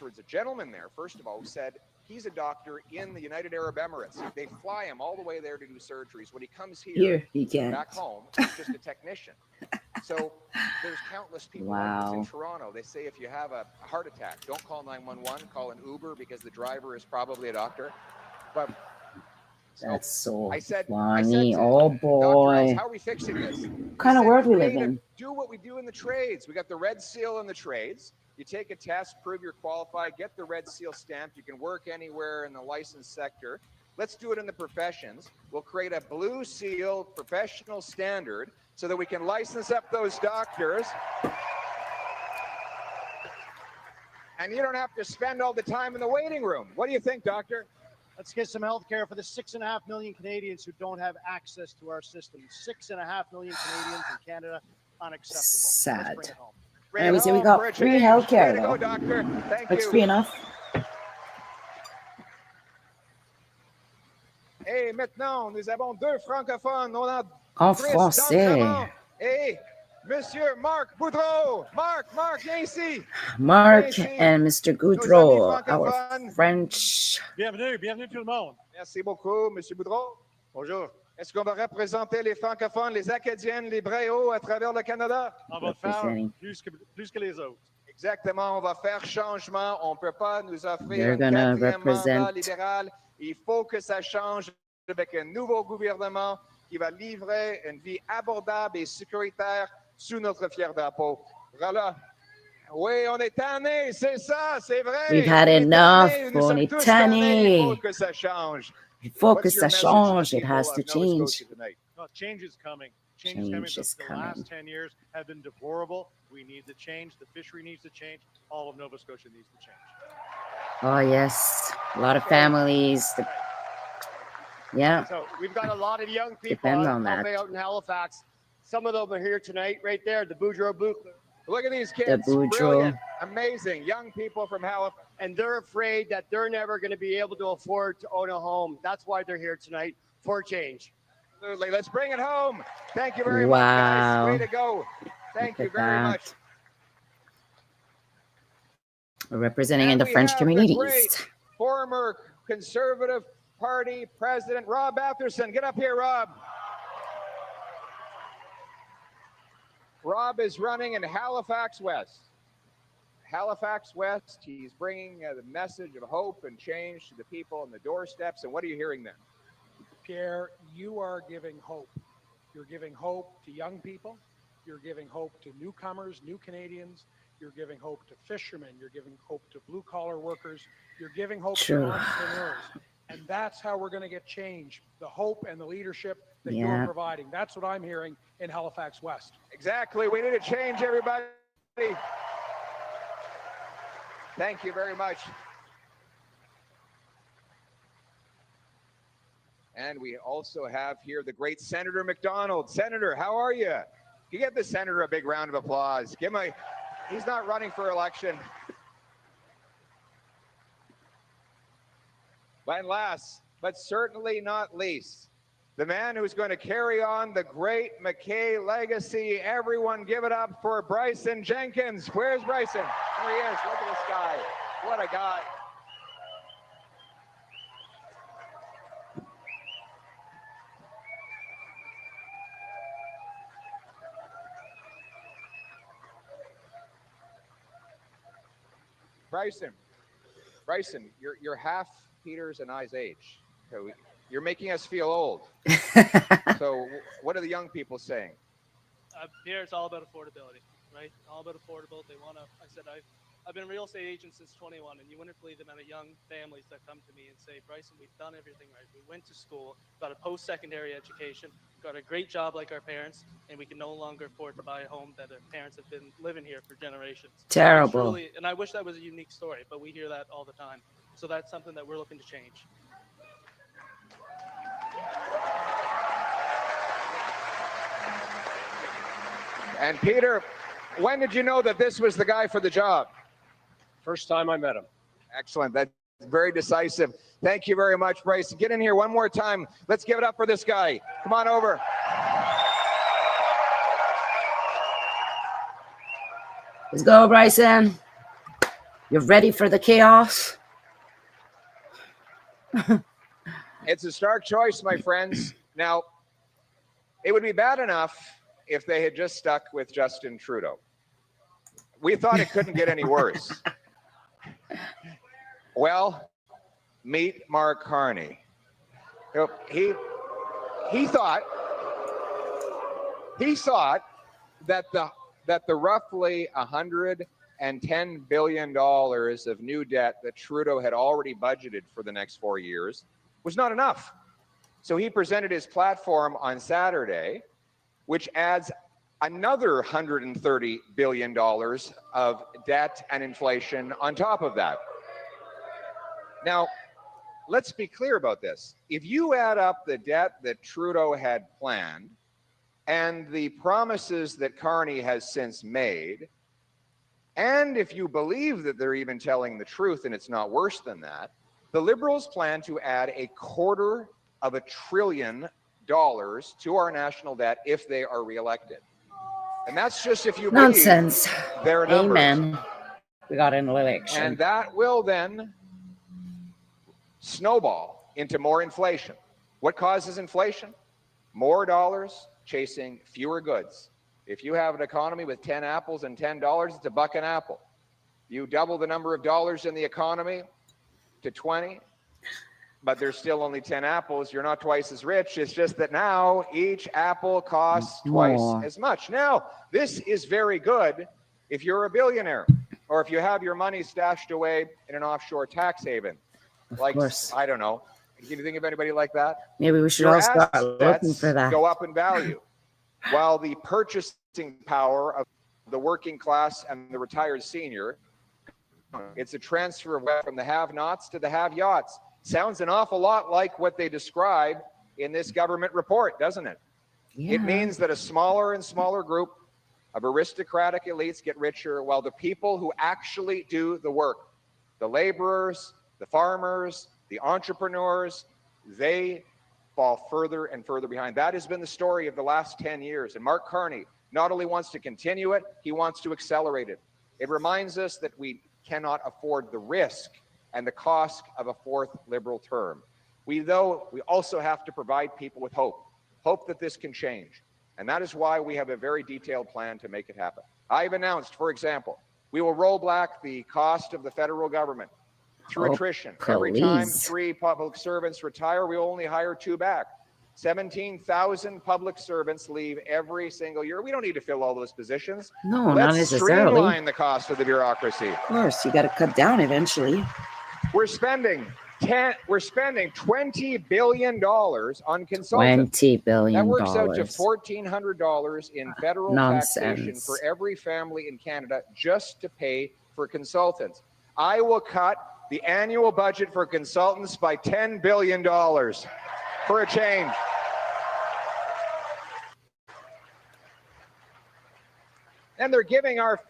there's a gentleman there, first of all, who said he's a doctor in the United Arab Emirates. They fly him all the way there to do surgeries. When he comes Here, he can't. back home, he's just a technician. So there's countless people like this in Wow. Toronto. They say if you have a heart attack, don't call 911, call an Uber because the driver is probably a doctor. But so That's so I said funny. to Oh, Dr. Ellis, boy. how are we fixing this? What kind of He said, world we live "Creative, in? Do what we do in the trades. We got the red seal in the trades. You take a test, prove you're qualified, get the red seal stamped. You can work anywhere in the licensed sector. Let's do it in the professions. We'll create a blue seal professional standard so that we can license up those doctors. And you don't have to spend all the time in the waiting room. What do you think, doctor? Let's get some health care for the 6.5 million Canadians who don't have access to our system. 6.5 million Canadians in Canada, unacceptable. Sad. Let's bring it home. Bring And it we say we home got for a free change. healthcare, Way to go, though. doctor. Thank That's you. free enough. Et maintenant, nous avons deux francophones. On a En Chris français. D'Entremont et Monsieur Marc Boudreau. Marc, viens ici. Mark Ici. and Mr. Nos Goudreau, amis our francophones. French. Bienvenue tout le monde. Merci beaucoup, Monsieur Boudreau. Bonjour. Est-ce qu'on va représenter les francophones, les Acadiennes, les Bréaux à travers le Canada? On va faire plus que les autres. Exactement, on va faire changement. On ne peut pas nous offrir They're un gonna quatrième mandat represent. libéral. Il faut que ça change avec un nouveau gouvernement qui va livrer une vie abordable et sécuritaire sous notre fier drapeau. Voilà. Oui, on est tannés, c'est ça, c'est vrai. We've had On est enough. tannés, nous On sommes est tous tannés. Il faut tannés. que ça change. Il faut que What's your ça message to the change. It people has of to Nova change. Scotia tonight? No, change is coming. Change is coming. Change is The coming. last 10 years have been deplorable. We need to change. The fishery needs to change. All of Nova Scotia needs to change. Oh, yes. A lot of families. Yeah. So we've got a lot of young people Depend out, on that. out in Halifax. Some of them are here tonight, right there, the Boudreaux booth. Look at these kids. Boudreaux. Brilliant. Amazing. Young people from Halifax. And they're afraid that they're never going to be able to afford to own a home. That's why they're here tonight, for change. Absolutely. Let's bring it home. Thank you very much, Wow. guys. Way to go. Thank you Look at very that. much. We're representing in And the we French have the communities. great former Conservative Party President Rob Atherson. Get up here, Rob. Rob is running in Halifax West. Halifax West, he's bringing the message of hope and change to the people on the doorsteps. And what are you hearing then? Pierre, you are giving hope. You're giving hope to young people. You're giving hope to newcomers, new Canadians. You're giving hope to fishermen. You're giving hope to blue-collar workers. You're giving hope True. to entrepreneurs. And that's how we're going to get change, the hope and the leadership that Yeah. you're providing. That's what I'm hearing in Halifax West. Exactly. We need to change, everybody. Thank you very much. And we also have here the great Senator McDonald. Senator, how are you? You give the senator a big round of applause. Give him a, he's not running for election. And last, but certainly not least, the man who's going to carry on the great McKay legacy. Everyone give it up for Bryson Jenkins. Where's Bryson? There he is. Look at this guy. What a guy. Bryson, you're half Peter's and I's age. So you're making us feel old. So what are the young people saying? Here it's all about affordability, right? All about affordable. They want to. I said I've been a real estate agent since 21, and you wouldn't believe the amount of young families that come to me and say, Bryson, we've done everything right. We went to school, got a post-secondary education, got a great job like our parents, and we can no longer afford to buy a home that our parents have been living here for generations. Terrible. Truly, and I wish that was a unique story, but we hear that all the time. So that's something that we're looking to change. And Peter, when did you know that this was the guy for the job? First time I met him. Excellent. That's very decisive. Thank you very much, Bryce. Get in here one more time. Let's give it up for this guy. Come on over. Let's go, Bryson. You're ready for the chaos? It's a stark choice, my friends. Now, it would be bad enough if they had just stuck with Justin Trudeau. We thought it couldn't get any worse. Well, meet Mark Carney. He thought that the roughly $110 billion of new debt that Trudeau had already budgeted for the next 4 years was not enough. So he presented his platform on Saturday, which adds another $130 billion of debt and inflation on top of that. Now, let's be clear about this. If you add up the debt that Trudeau had planned and the promises that Carney has since made, and if you believe that they're even telling the truth and it's not worse than that, the Liberals plan to add $250 billion to our national debt if they are reelected. And that's just if you Nonsense. believe their numbers. Amen. We got an election. And that will then snowball into more inflation. What causes inflation? More dollars chasing fewer goods. If you have an economy with 10 apples and $10, it's $1 an apple. You double the number of dollars in the economy to 20, but there's still only 10 apples. You're not twice as rich. It's just that now each apple costs twice as much. Now, this is very good if you're a billionaire or if you have your money stashed away in an offshore tax haven. Like, I don't know. Can you think of anybody like that? Maybe we should Your all start looking assets for that. go up in value, while the purchasing power of the working class and the retired senior, it's a transfer of wealth from the have-nots to the have-yachts. Sounds an awful lot like what they describe in this government report, doesn't it? Yeah. It means that a smaller and smaller group of aristocratic elites get richer, while the people who actually do the work, the laborers, the farmers, the entrepreneurs, they fall further and further behind. That has been the story of the last 10 years. And Mark Carney not only wants to continue it, he wants to accelerate it. It reminds us that we cannot afford the risk and the cost of a fourth Liberal term. We also have to provide people with hope that this can change. And that is why we have a very detailed plan to make it happen. I've announced, for example, we will roll back the cost of the federal government through attrition. Every time 3 public servants retire, we will only hire 2 back. 17,000 public servants leave every single year. We don't need to fill all those positions. No, not Let's necessarily. streamline the cost of the bureaucracy. Of course, you got to cut down eventually. We're spending $20 billion on consultants. $20 billion. That works out to $1,400 in federal taxation Nonsense. for every family in Canada just to pay for consultants. I will cut the annual budget for consultants by $10 billion for a change. And they're giving our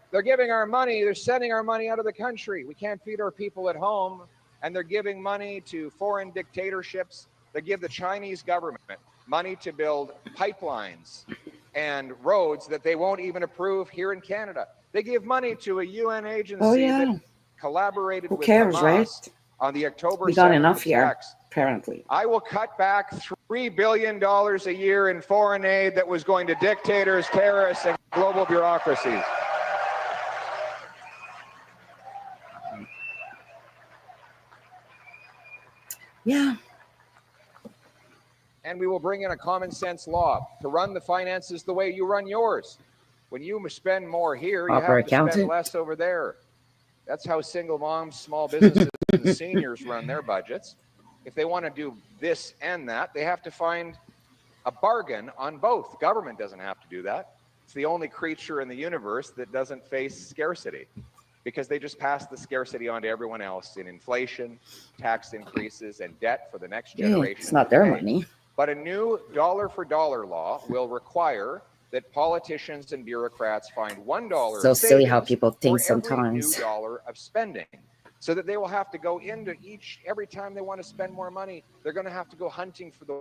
money, they're sending our money out of the country. We can't feed our people at home, and they're giving money to foreign dictatorships. They give the Chinese government money to build pipelines and roads that they won't even approve here in Canada. They give money to a UN agency that collaborated with Hamas right? on the October 7th We got enough here, attacks. apparently. I will cut back $3 billion a year in foreign aid that was going to dictators, terrorists, and global bureaucracies. Yeah. And we will bring in a common sense law to run the finances the way you run yours. When you spend more here, you have to spend less over there. That's how single moms, small businesses, and seniors run their budgets. If they want to do this and that, they have to find a bargain on both. Government doesn't have to do that. It's the only creature in the universe that doesn't face scarcity, because they just pass the scarcity on to everyone else in inflation, tax increases, and debt for the next generation. It's not their money. But a new dollar-for-dollar law will require that politicians and bureaucrats find $1 So silly how people think for every sometimes. new dollar of spending, so that they will have to go into every time they want to spend more money, they're going to have to go hunting for the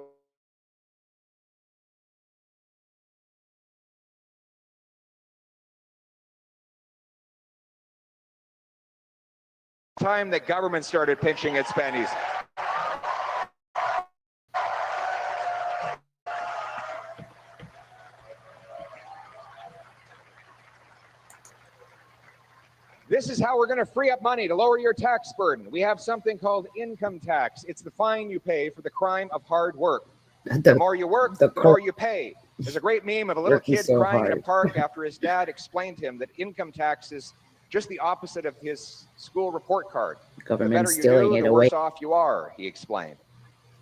time that government started pinching its pennies. This is how we're going to free up money to lower your tax burden. We have something called income tax. It's the fine you pay for the crime of hard work. The more you work, the more you pay. There's a great meme of a little kid crying in a park after his dad explained to him that income tax is just the opposite of his school report card. Government the better stealing you do, it the away. worse off you are, he explained.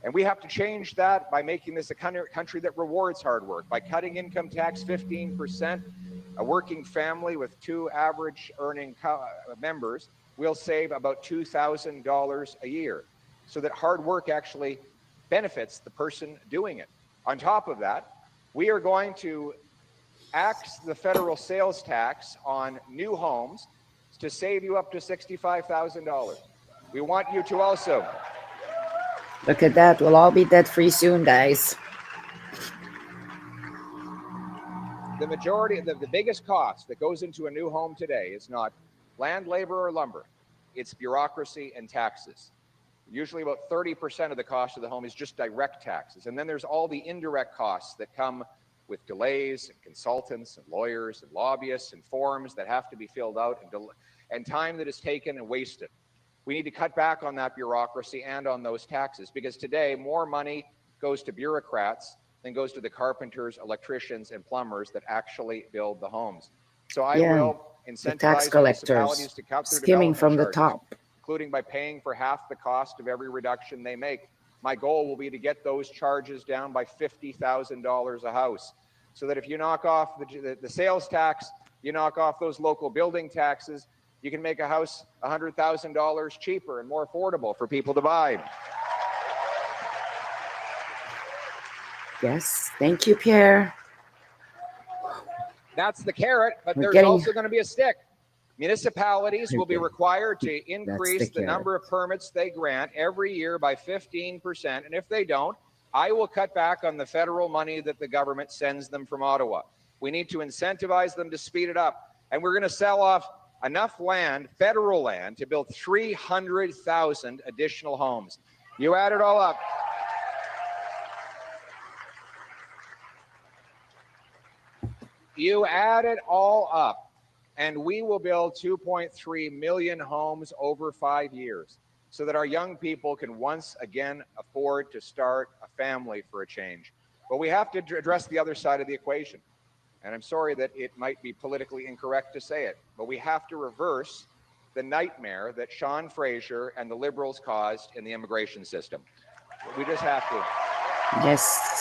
And we have to change that by making this a country that rewards hard work, by cutting income tax 15%. A working family with 2 average earning members will save about $2,000 a year, so that hard work actually benefits the person doing it. On top of that, we are going to axe the federal sales tax on new homes to save you up to $65,000. We want you to also... Look at that. We'll all be debt-free soon, guys. The majority, the biggest cost that goes into a new home today is not land, labor, or lumber. It's bureaucracy and taxes. Usually about 30% of the cost of the home is just direct taxes. And then there's all the indirect costs that come with delays and consultants and lawyers and lobbyists and forms that have to be filled out and time that is taken and wasted. We need to cut back on that bureaucracy and on those taxes, because today more money goes to bureaucrats than goes to the carpenters, electricians, and plumbers that actually build the homes. So I will the incentivize tax collectors municipalities to cut their skimming from the development charges, top. including by paying for half the cost of every reduction they make. My goal will be to get those charges down by $50,000 a house, so that if you knock off the sales tax, you knock off those local building taxes, you can make a house $100,000 cheaper and more affordable for people to buy. Yes, thank you, Pierre. That's the carrot, but We're there's getting- also going to be a stick. Municipalities will be required to increase the number of permits they grant every year by 15%. And if they don't, I will cut back on the federal money that the government sends them from Ottawa. We need to incentivize them to speed it up. And we're going to sell off enough land, federal land, to build 300,000 additional homes. You add it all up. You add it all up, and we will build 2.3 million homes over 5 years, so that our young people can once again afford to start a family for a change. But we have to address the other side of the equation. And I'm sorry that it might be politically incorrect to say it, but we have to reverse the nightmare that Sean Fraser and the Liberals caused in the immigration system. We just have to. Yes.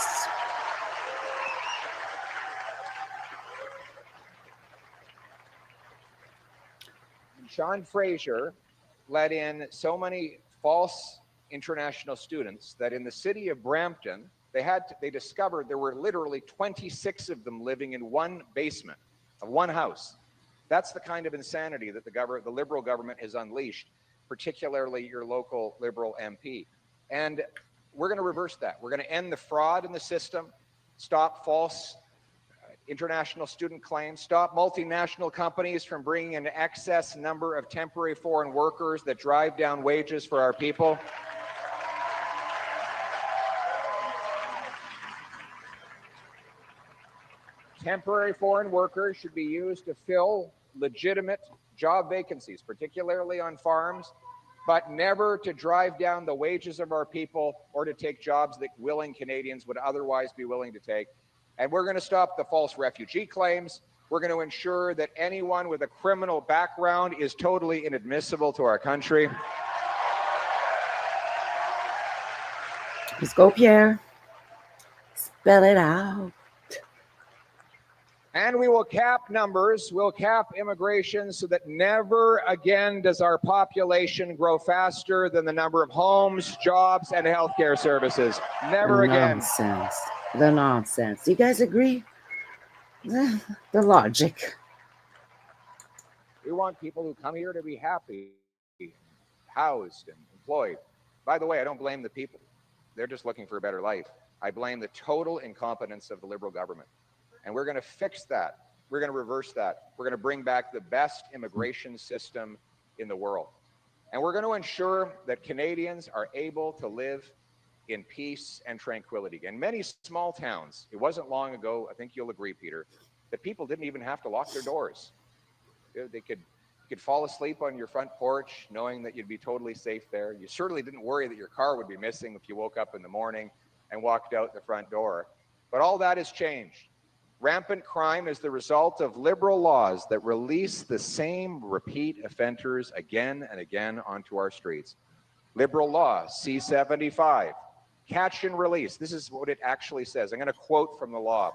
Sean Fraser let in so many false international students that in the city of Brampton, they discovered there were literally 26 of them living in one basement of one house. That's the kind of insanity that the Liberal government has unleashed, particularly your local Liberal MP. And we're going to reverse that. We're going to end the fraud in the system, stop false international student claims, stop multinational companies from bringing an excess number of temporary foreign workers that drive down wages for our people. Temporary foreign workers should be used to fill legitimate job vacancies, particularly on farms, but never to drive down the wages of our people or to take jobs that willing Canadians would otherwise be willing to take. And we're going to stop the false refugee claims. We're going to ensure that anyone with a criminal background is totally inadmissible to our country. Let's go, Pierre. Spell it out. And we will cap numbers, we'll cap immigration so that never again does our population grow faster than the number of homes, jobs, and healthcare services. Never again. Nonsense. The nonsense. You guys agree? The logic. We want people who come here to be happy, housed, and employed. By the way, I don't blame the people. They're just looking for a better life. I blame the total incompetence of the Liberal government. And we're going to fix that. We're going to reverse that. We're going to bring back the best immigration system in the world. And we're going to ensure that Canadians are able to live in peace and tranquility. In many small towns, it wasn't long ago, I think you'll agree, Peter, that people didn't even have to lock their doors. They could fall asleep on your front porch knowing that you'd be totally safe there. You certainly didn't worry that your car would be missing if you woke up in the morning and walked out the front door. But all that has changed. Rampant crime is the result of Liberal laws that release the same repeat offenders again and again onto our streets. Liberal law, C-75, catch and release. This is what it actually says. I'm going to quote from the law.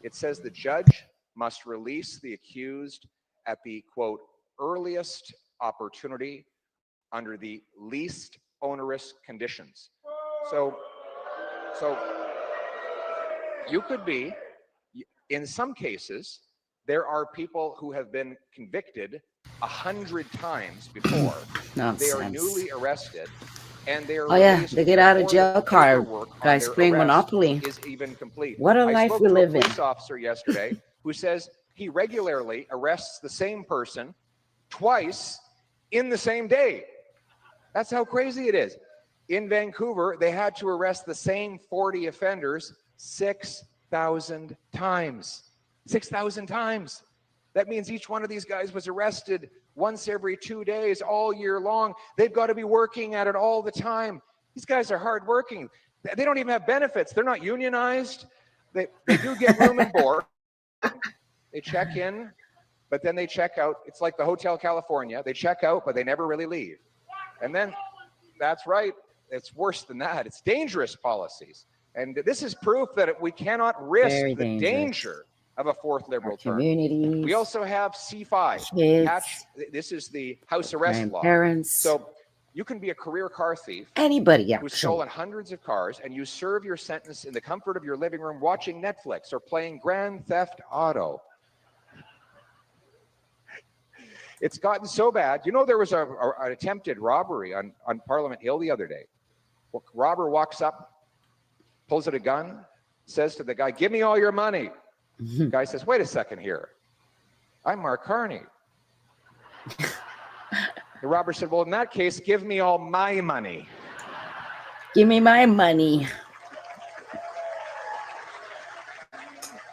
It says the judge must release the accused at the, quote, earliest opportunity under the least onerous conditions. So you could be, in some cases, there are people who have been convicted 100 times before. They are newly arrested, and they are they get out of jail card. Guys playing Monopoly. Is even complete. What a life we live in. I spoke to a police officer yesterday who says he regularly arrests the same person twice in the same day. That's how crazy it is. In Vancouver, they had to arrest the same 40 offenders 6,000 times. 6,000 times. That means each one of these guys was arrested once every 2 days, all year long. They've got to be working at it all the time. These guys are hardworking. They don't even have benefits. They're not unionized. They do get room and board. They check in, but then they check out. It's like the Hotel California. They check out, but they never really leave. And then, that's right. It's worse than that. It's dangerous policies. And this is proof that we cannot risk the danger of a fourth Liberal term. We also have C5. This is the house arrest law. So you can be a career car thief. Anybody who's stolen hundreds of cars, and you serve your sentence in the comfort of your living room watching Netflix or playing Grand Theft Auto. It's gotten so bad. You know, there was an attempted robbery on Parliament Hill the other day. Robber walks up, pulls out a gun, says to the guy, "Give me all your money." The guy says, "Wait a second here. I'm Mark Carney." The robber said, "Well, in that case, give me all my money." Give me my money.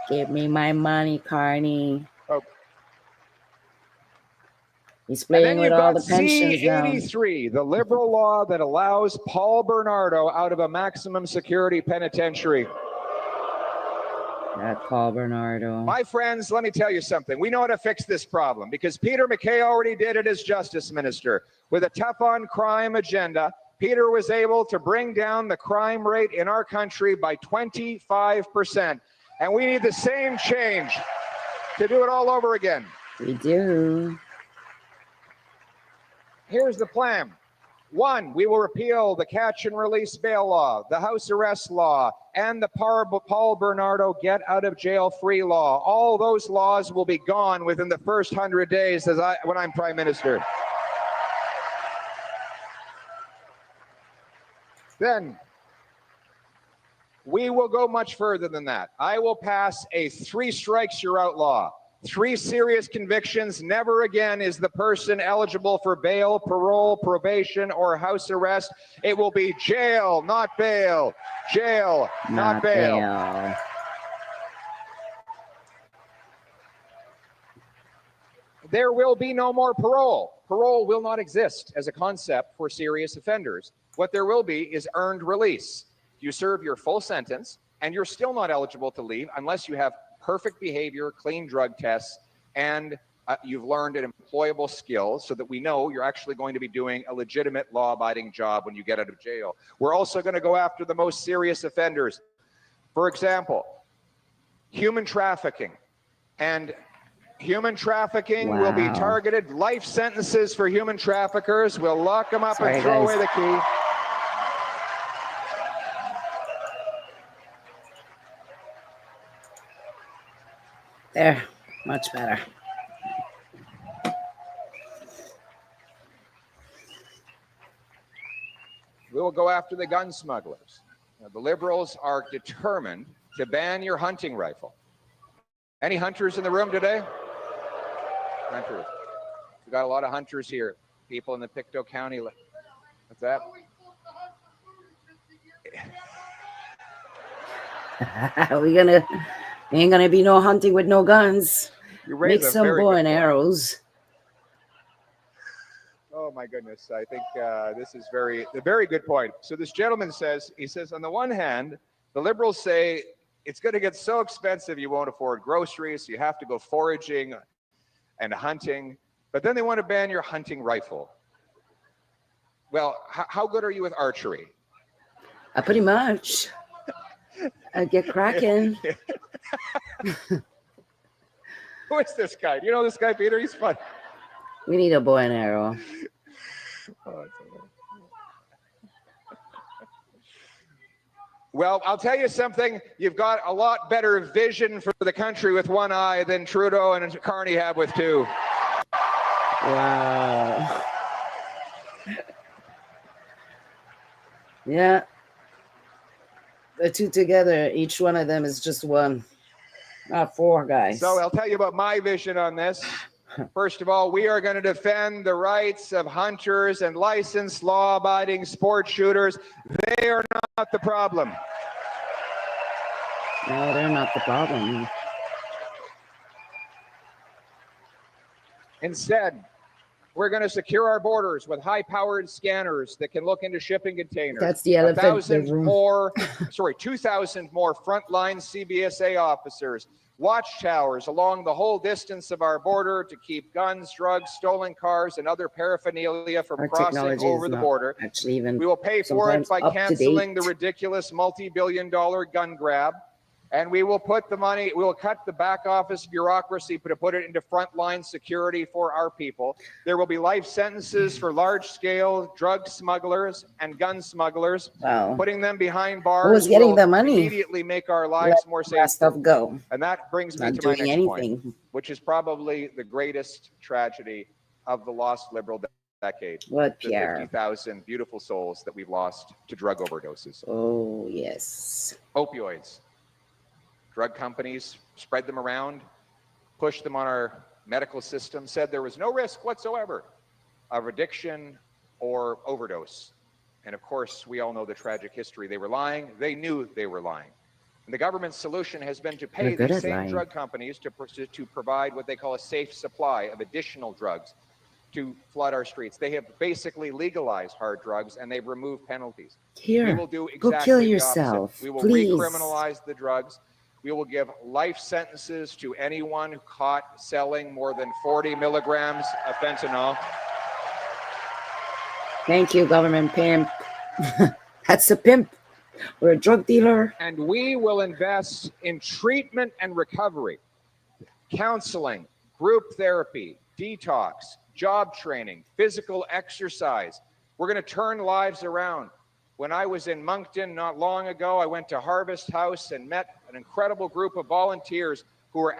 Give me my money, Carney. Oh. He's playing with all the pensions now. C-83, the Liberal law that allows Paul Bernardo out of a maximum security penitentiary. That Paul Bernardo. My friends, let me tell you something. We know how to fix this problem because Peter MacKay already did it as Justice Minister. With a tough on crime agenda, Peter was able to bring down the crime rate in our country by 25%. And we need the same change to do it all over again. We do. Here's the plan. 1, we will repeal the catch and release bail law, the house arrest law, and the Paul Bernardo get out of jail free law. All those laws will be gone within the first 100 days when I'm Prime Minister. Then we will go much further than that. I will pass a 3 strikes you're out law. 3 serious convictions, never again is the person eligible for bail, parole, probation, or house arrest. It will be jail, not bail. Jail, not bail. There will be no more parole. Parole will not exist as a concept for serious offenders. What there will be is earned release. You serve your full sentence, and you're still not eligible to leave unless you have perfect behavior, clean drug tests, and you've learned an employable skill so that we know you're actually going to be doing a legitimate law-abiding job when you get out of jail. We're also going to go after the most serious offenders. For example, human trafficking. And human trafficking will be targeted. Life sentences for human traffickers. We'll lock them up and throw away the key. There, much better. We will go after the gun smugglers. Now, the Liberals are determined to ban your hunting rifle. Any hunters in the room today? Hunters. We've got a lot of hunters here. People in the Pictou County. What's that? Ain't gonna be no hunting with no guns. You raise Make some bow and arrows. Oh my goodness, I think this is a very good point. So this gentleman says, on the one hand, the Liberals say it's going to get so expensive you won't afford groceries, so you have to go foraging and hunting, but then they want to ban your hunting rifle. Well, how good are you with archery? Pretty much. I get cracking. Who is this guy? Do you know this guy, Peter? He's fun. We need a bow and arrow. Well, I'll tell you something. You've got a lot better vision for the country with one eye than Trudeau and Carney have with 2. Wow. Yeah. The 2 together, each one of them is just 1. Not 4, guys. So I'll tell you about my vision on this. First of all, we are going to defend the rights of hunters and licensed law-abiding sport shooters. They are not the problem. No, they're not the problem. Instead, we're going to secure our borders with high-powered scanners that can look into shipping containers. That's the elephant in the room. 2,000 more frontline CBSA officers, watchtowers along the whole distance of our border to keep guns, drugs, stolen cars, and other paraphernalia from Our crossing technology over is the not border. actually even We will pay for it sometimes by up to canceling the date. ridiculous multi-billion-dollar gun grab. And we will put the money, we will cut the back office bureaucracy to put it into frontline security for our people. There will be life sentences for large-scale drug smugglers and gun smugglers. Wow. Putting them behind bars Who was getting will the money? immediately make our lives Let more the safe. rest of go. And that brings me Not to my doing next point, anything. which is probably the greatest tragedy of the lost Liberal decade. What, The Pierre? 50,000 beautiful souls that we've lost to drug overdoses. Oh, yes. Opioids. Drug companies spread them around, pushed them on our medical system, said there was no risk whatsoever of addiction or overdose. And of course, we all know the tragic history. They were lying. They knew they were lying. And the government's solution has been to pay They're good these at same lying. drug companies to provide what they call a safe supply of additional drugs to flood our streets. They have basically legalized hard drugs and they've removed penalties. Here, We will do go exactly kill the yourself, opposite. We will please. recriminalize the drugs. We will give life sentences to anyone caught selling more than 40 milligrams of fentanyl. Thank you, government pimp. That's a pimp or a drug dealer. And we will invest in treatment and recovery, counseling, group therapy, detox, job training, physical exercise. We're going to turn lives around. When I was in Moncton not long ago, I went to Harvest House and met an incredible group of volunteers who were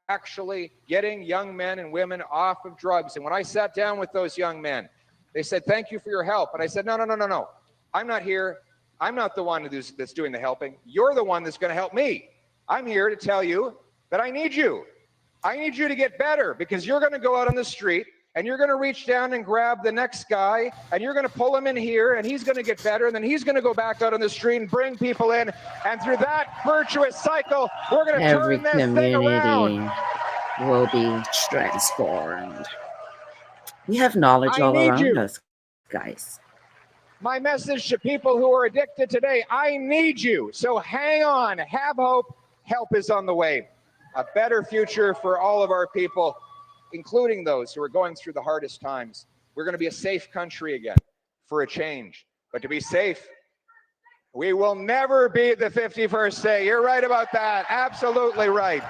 actually getting young men and women off of drugs. And when I sat down with those young men, they said, "Thank you for your help." And I said, no. I'm not here. I'm not the one that's doing the helping. You're the one that's going to help me. I'm here to tell you that I need you. I need you to get better because you're going to go out on the street and you're going to reach down and grab the next guy and you're going to pull him in here and he's going to get better and then he's going to go back out on the street and bring people in. And through that virtuous cycle, we're going to Every turn this thing around. community will be transformed. We have knowledge I all need around you. us, guys. My message to people who are addicted today, I need you. So hang on, have hope, help is on the way. A better future for all of our people, including those who are going through the hardest times. We're going to be a safe country again for a change. But to be safe, we will never be the 51st day. You're right about that. Absolutely right.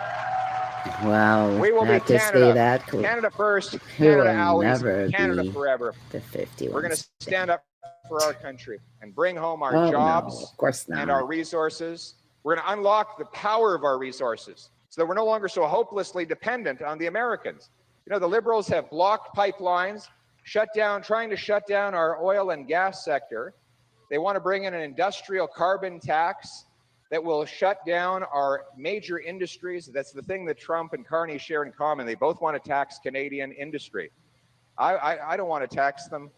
Wow, We will I be have to Canada. stay that close. Canada first, We Canada will always, never Canada be forever. the 51. We're going to stand up for our country and bring home our Oh, jobs no, of course not. and our resources. We're going to unlock the power of our resources so that we're no longer so hopelessly dependent on the Americans. You know, the Liberals have blocked pipelines, trying to shut down our oil and gas sector. They want to bring in an industrial carbon tax that will shut down our major industries. That's the thing that Trump and Carney share in common. They both want to tax Canadian industry. I don't want to tax them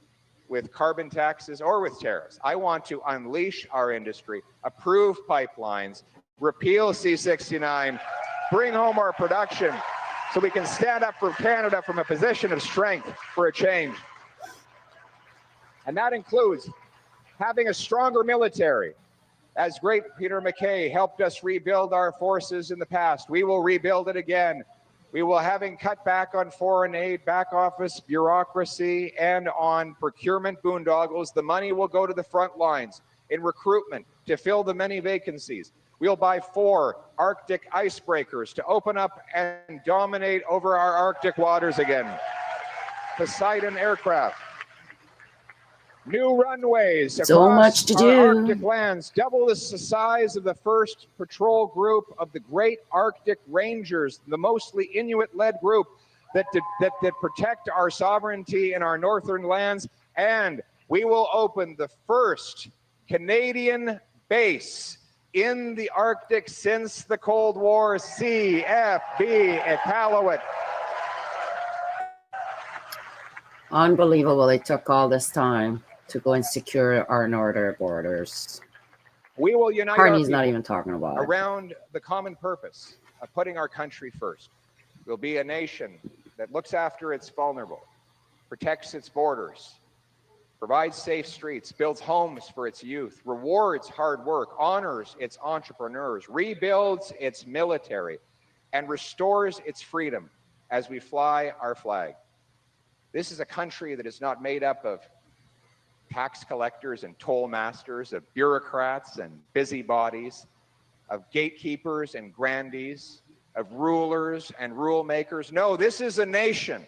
with carbon taxes or with tariffs. I want to unleash our industry, approve pipelines, repeal C-69, bring home our production so we can stand up for Canada from a position of strength for a change. And that includes having a stronger military. As great Peter MacKay helped us rebuild our forces in the past, we will rebuild it again. We will, having cut back on foreign aid, back office bureaucracy, and on procurement boondoggles, the money will go to the front lines in recruitment to fill the many vacancies. We'll buy 4 Arctic icebreakers to open up and dominate over our Arctic waters again. Poseidon aircraft. New runways So across much to our do. Arctic lands, double the size of the first patrol group of the Great Arctic Rangers, the mostly Inuit-led group that protect our sovereignty in our northern lands. And we will open the first Canadian base in the Arctic since the Cold War, CFB Iqaluit. Unbelievable. It took all this time to go and secure our northern borders. We will unite our Carney's people not even talking about it. around the common purpose of putting our country first. We'll be a nation that looks after its vulnerable, protects its borders, provides safe streets, builds homes for its youth, rewards hard work, honors its entrepreneurs, rebuilds its military, and restores its freedom as we fly our flag. This is a country that is not made up of tax collectors and toll masters, of bureaucrats and busybodies, of gatekeepers and grandees, of rulers and rule makers. No, this is a nation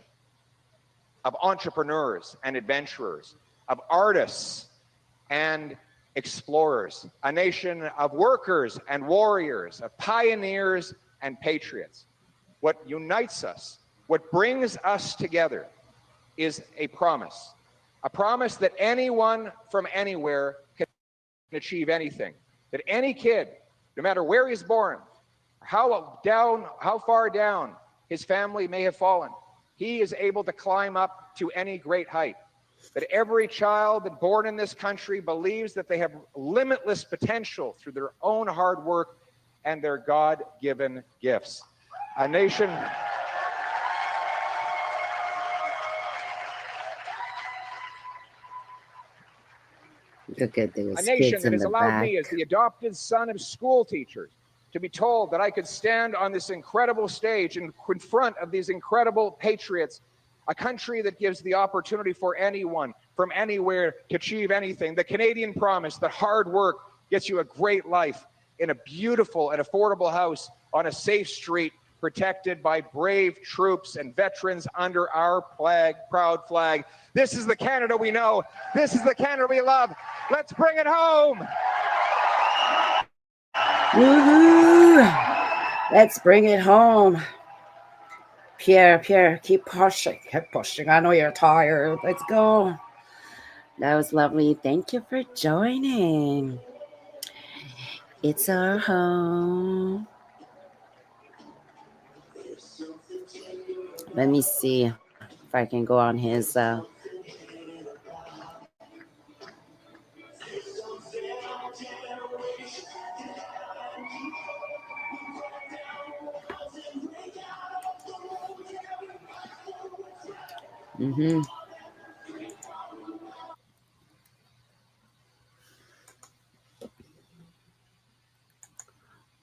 of entrepreneurs and adventurers, of artists and explorers, a nation of workers and warriors, of pioneers and patriots. What unites us, what brings us together, is a promise that anyone from anywhere can achieve anything, that any kid, no matter where he's born, how far down his family may have fallen, he is able to climb up to any great height. That every child born in this country believes that they have limitless potential through their own hard work and their God-given gifts. A nation Look at those a nation kids that in has the allowed back. me, as the adopted son of school teachers, to be told that I could stand on this incredible stage in front of these incredible patriots, a country that gives the opportunity for anyone from anywhere to achieve anything. The Canadian promise that hard work gets you a great life in a beautiful and affordable house on a safe street, protected by brave troops and veterans under our proud flag. This is the Canada we know. This is the Canada we love. Let's bring it home. Woohoo! Let's bring it home. Pierre, keep pushing. Keep pushing. I know you're tired. Let's go. That was lovely. Thank you for joining. It's our home. Let me see if I can go on his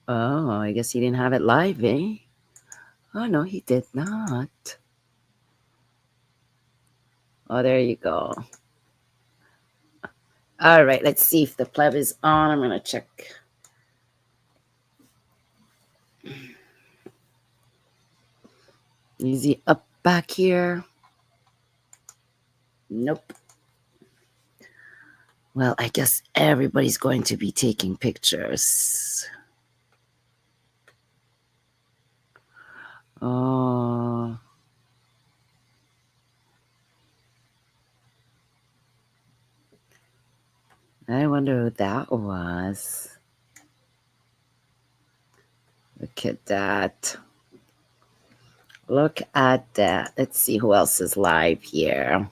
Oh, I guess he didn't have it live, eh? Oh, no, he did not. Oh, there you go. All right, let's see if the pleb is on. I'm going to check. Is he up back here? Nope. Well, I guess everybody's going to be taking pictures. Oh. I wonder who that was. Look at that. Look at that. Let's see who else is live here.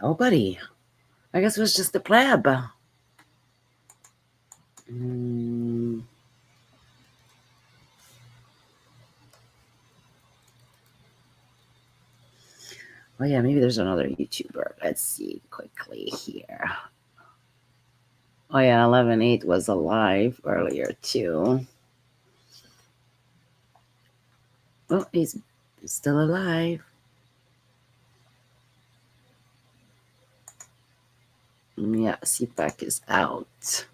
Nobody. I guess it was just the pleb. Oh, yeah, maybe there's another YouTuber. Let's see quickly here. Oh, yeah, 11-8 was alive earlier, too. Oh, he's still alive. Yeah, CPAC is out.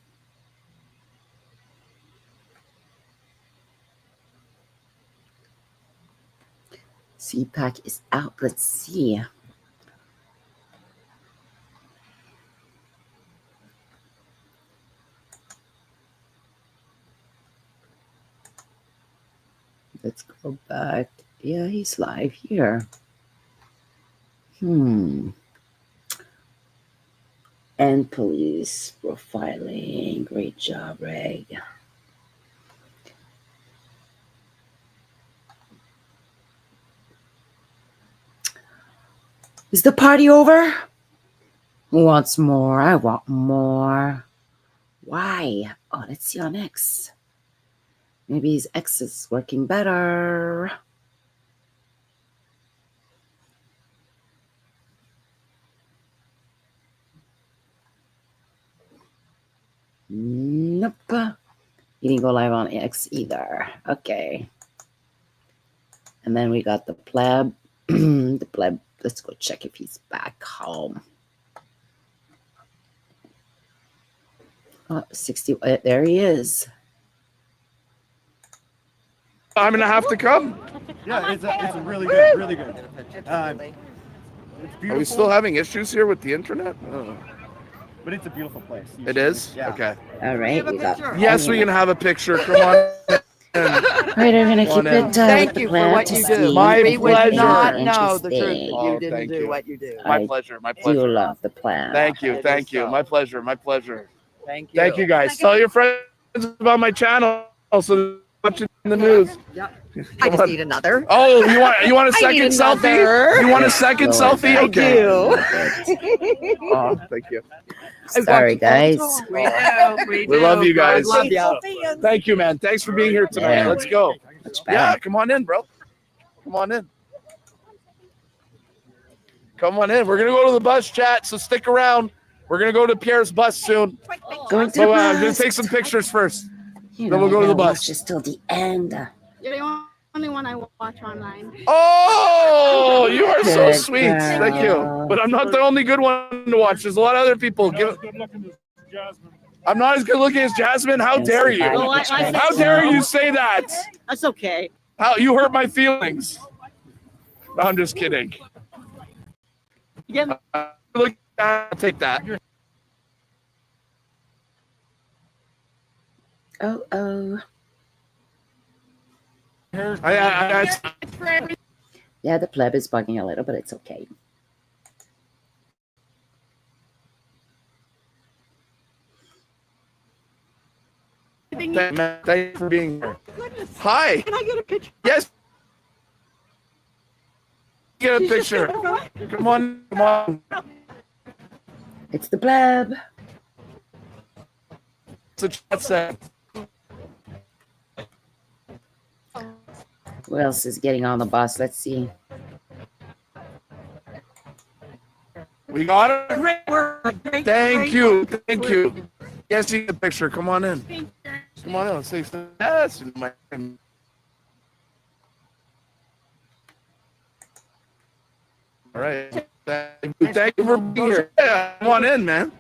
CPAC is out. Let's see. Let's go back. Yeah, he's live here. And police profiling. Great job, Reg. Is the party over? Who wants more? I want more. Why? Oh, let's see on X. Maybe his X is working better. Nope. He didn't go live on X either. Okay. And then we got the pleb. The pleb. Let's go check if he's back home. Oh, 60. There he is. I'm gonna have to come. Yeah, it's really good, really good. Are we still having issues here with the internet? But it's a beautiful place. It is? Yeah. Okay. All right. We got Yes, we can have a picture. Come on. All right, I'm gonna keep it. Thank you for what you do. My We would pleasure. not know the truth if Oh, you didn't thank do you. what you do. My pleasure. My Do pleasure. love the plan. Thank you. Thank you. My pleasure. My pleasure. Thank you. Thank you, guys. Tell your friends about my channel. Also, watching the news. Yeah. I just need another. Oh, you want a I need second selfie? another. You want a second selfie? I Okay. do. Oh, thank you. Sorry, guys. We do. We love you guys. Love you. Thank you, man. Thanks for being here tonight. Yeah. Let's go. bad. Yeah, come on in, bro. Come on in. Come on in. We're gonna go to the bus chat, so stick around. We're gonna go to Pierre's bus soon. Going to So the I'm gonna bus. take some pictures first. You Then we'll know, go to the I gotta bus. watch this till the end. You're the only one I watch online. Oh, you are so Good sweet. Thank you. girl. But I'm not the only good one to watch. There's a lot of other people. I'm not as good looking as Jasmine. How dare you? Well, I said How dare you say that? That's okay. How you hurt my feelings? No, I'm just kidding. Yeah. Look, I'll take that. Oh. Yeah, the pleb is bugging a little, but it's okay. Thank you for being here. Hi. Can I get a picture? Yes. Get a picture. Come on. Come on. It's the pleb. It's a chat set. Who else is getting on the bus? Let's see. We got it. Great work. Thank you. Thank you. Yes, you get a picture. Come on in. Come on in. Let's say yes. All right. Thank you for being here. Yeah, come on in, man.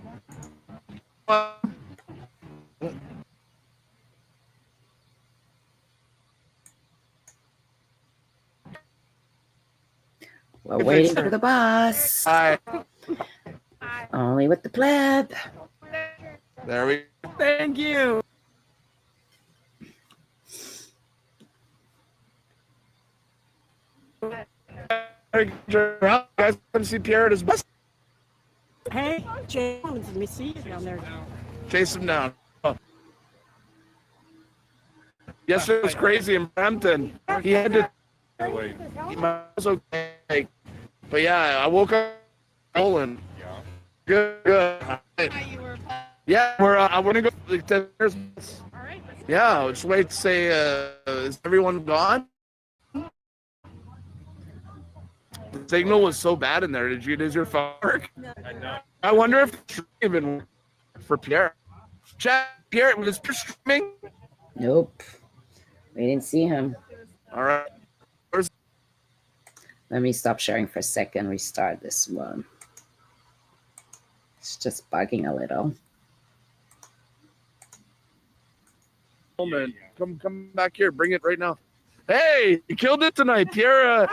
We're waiting for the bus. Hi. Only with the pleb. There we go. Thank you. Guys, come see Pierre at his bus. Hey, James, let me see you down there. Chase him down. Oh. Yesterday was crazy in Brampton. He had to. He was okay, but yeah, I woke up Poland. Good. Yeah, we're gonna go to the 10 years. All right. Yeah, I'll just wait to say, is everyone gone? The signal was so bad in there. Does your phone work? I wonder if it's even for Pierre. Chat, Pierre, was Pierre streaming? Nope. We didn't see him. All right. Let me stop sharing for a second. Restart this one. It's just bugging a little. Oh man, come back here. Bring it right now. Hey, you killed it tonight, Pierre.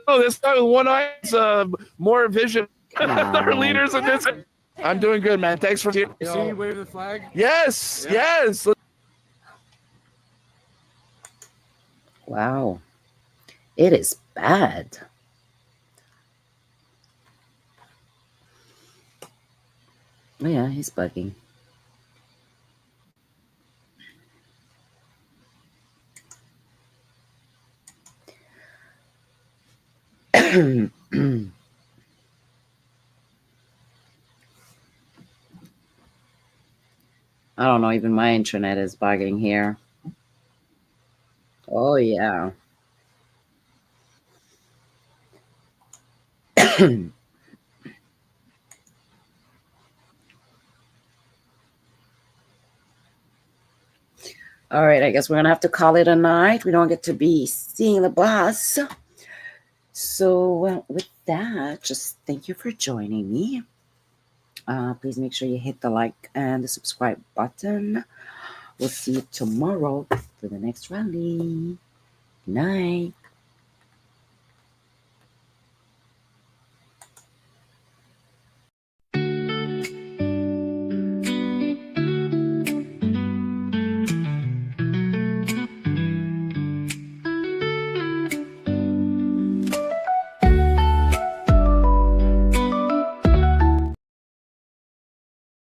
This guy with one eye is more vision than our leaders in this. I'm doing good, man. Thanks for See you wave the flag? Yes. Wow. It is bad. Oh yeah, he's bugging. I don't know, even my internet is bugging here. Oh, yeah. All right, I guess we're going to have to call it a night. We don't get to be seeing the boss. So with that, just thank you for joining me. Please make sure you hit the like and the subscribe button. We'll see you tomorrow for the next rally. Good night.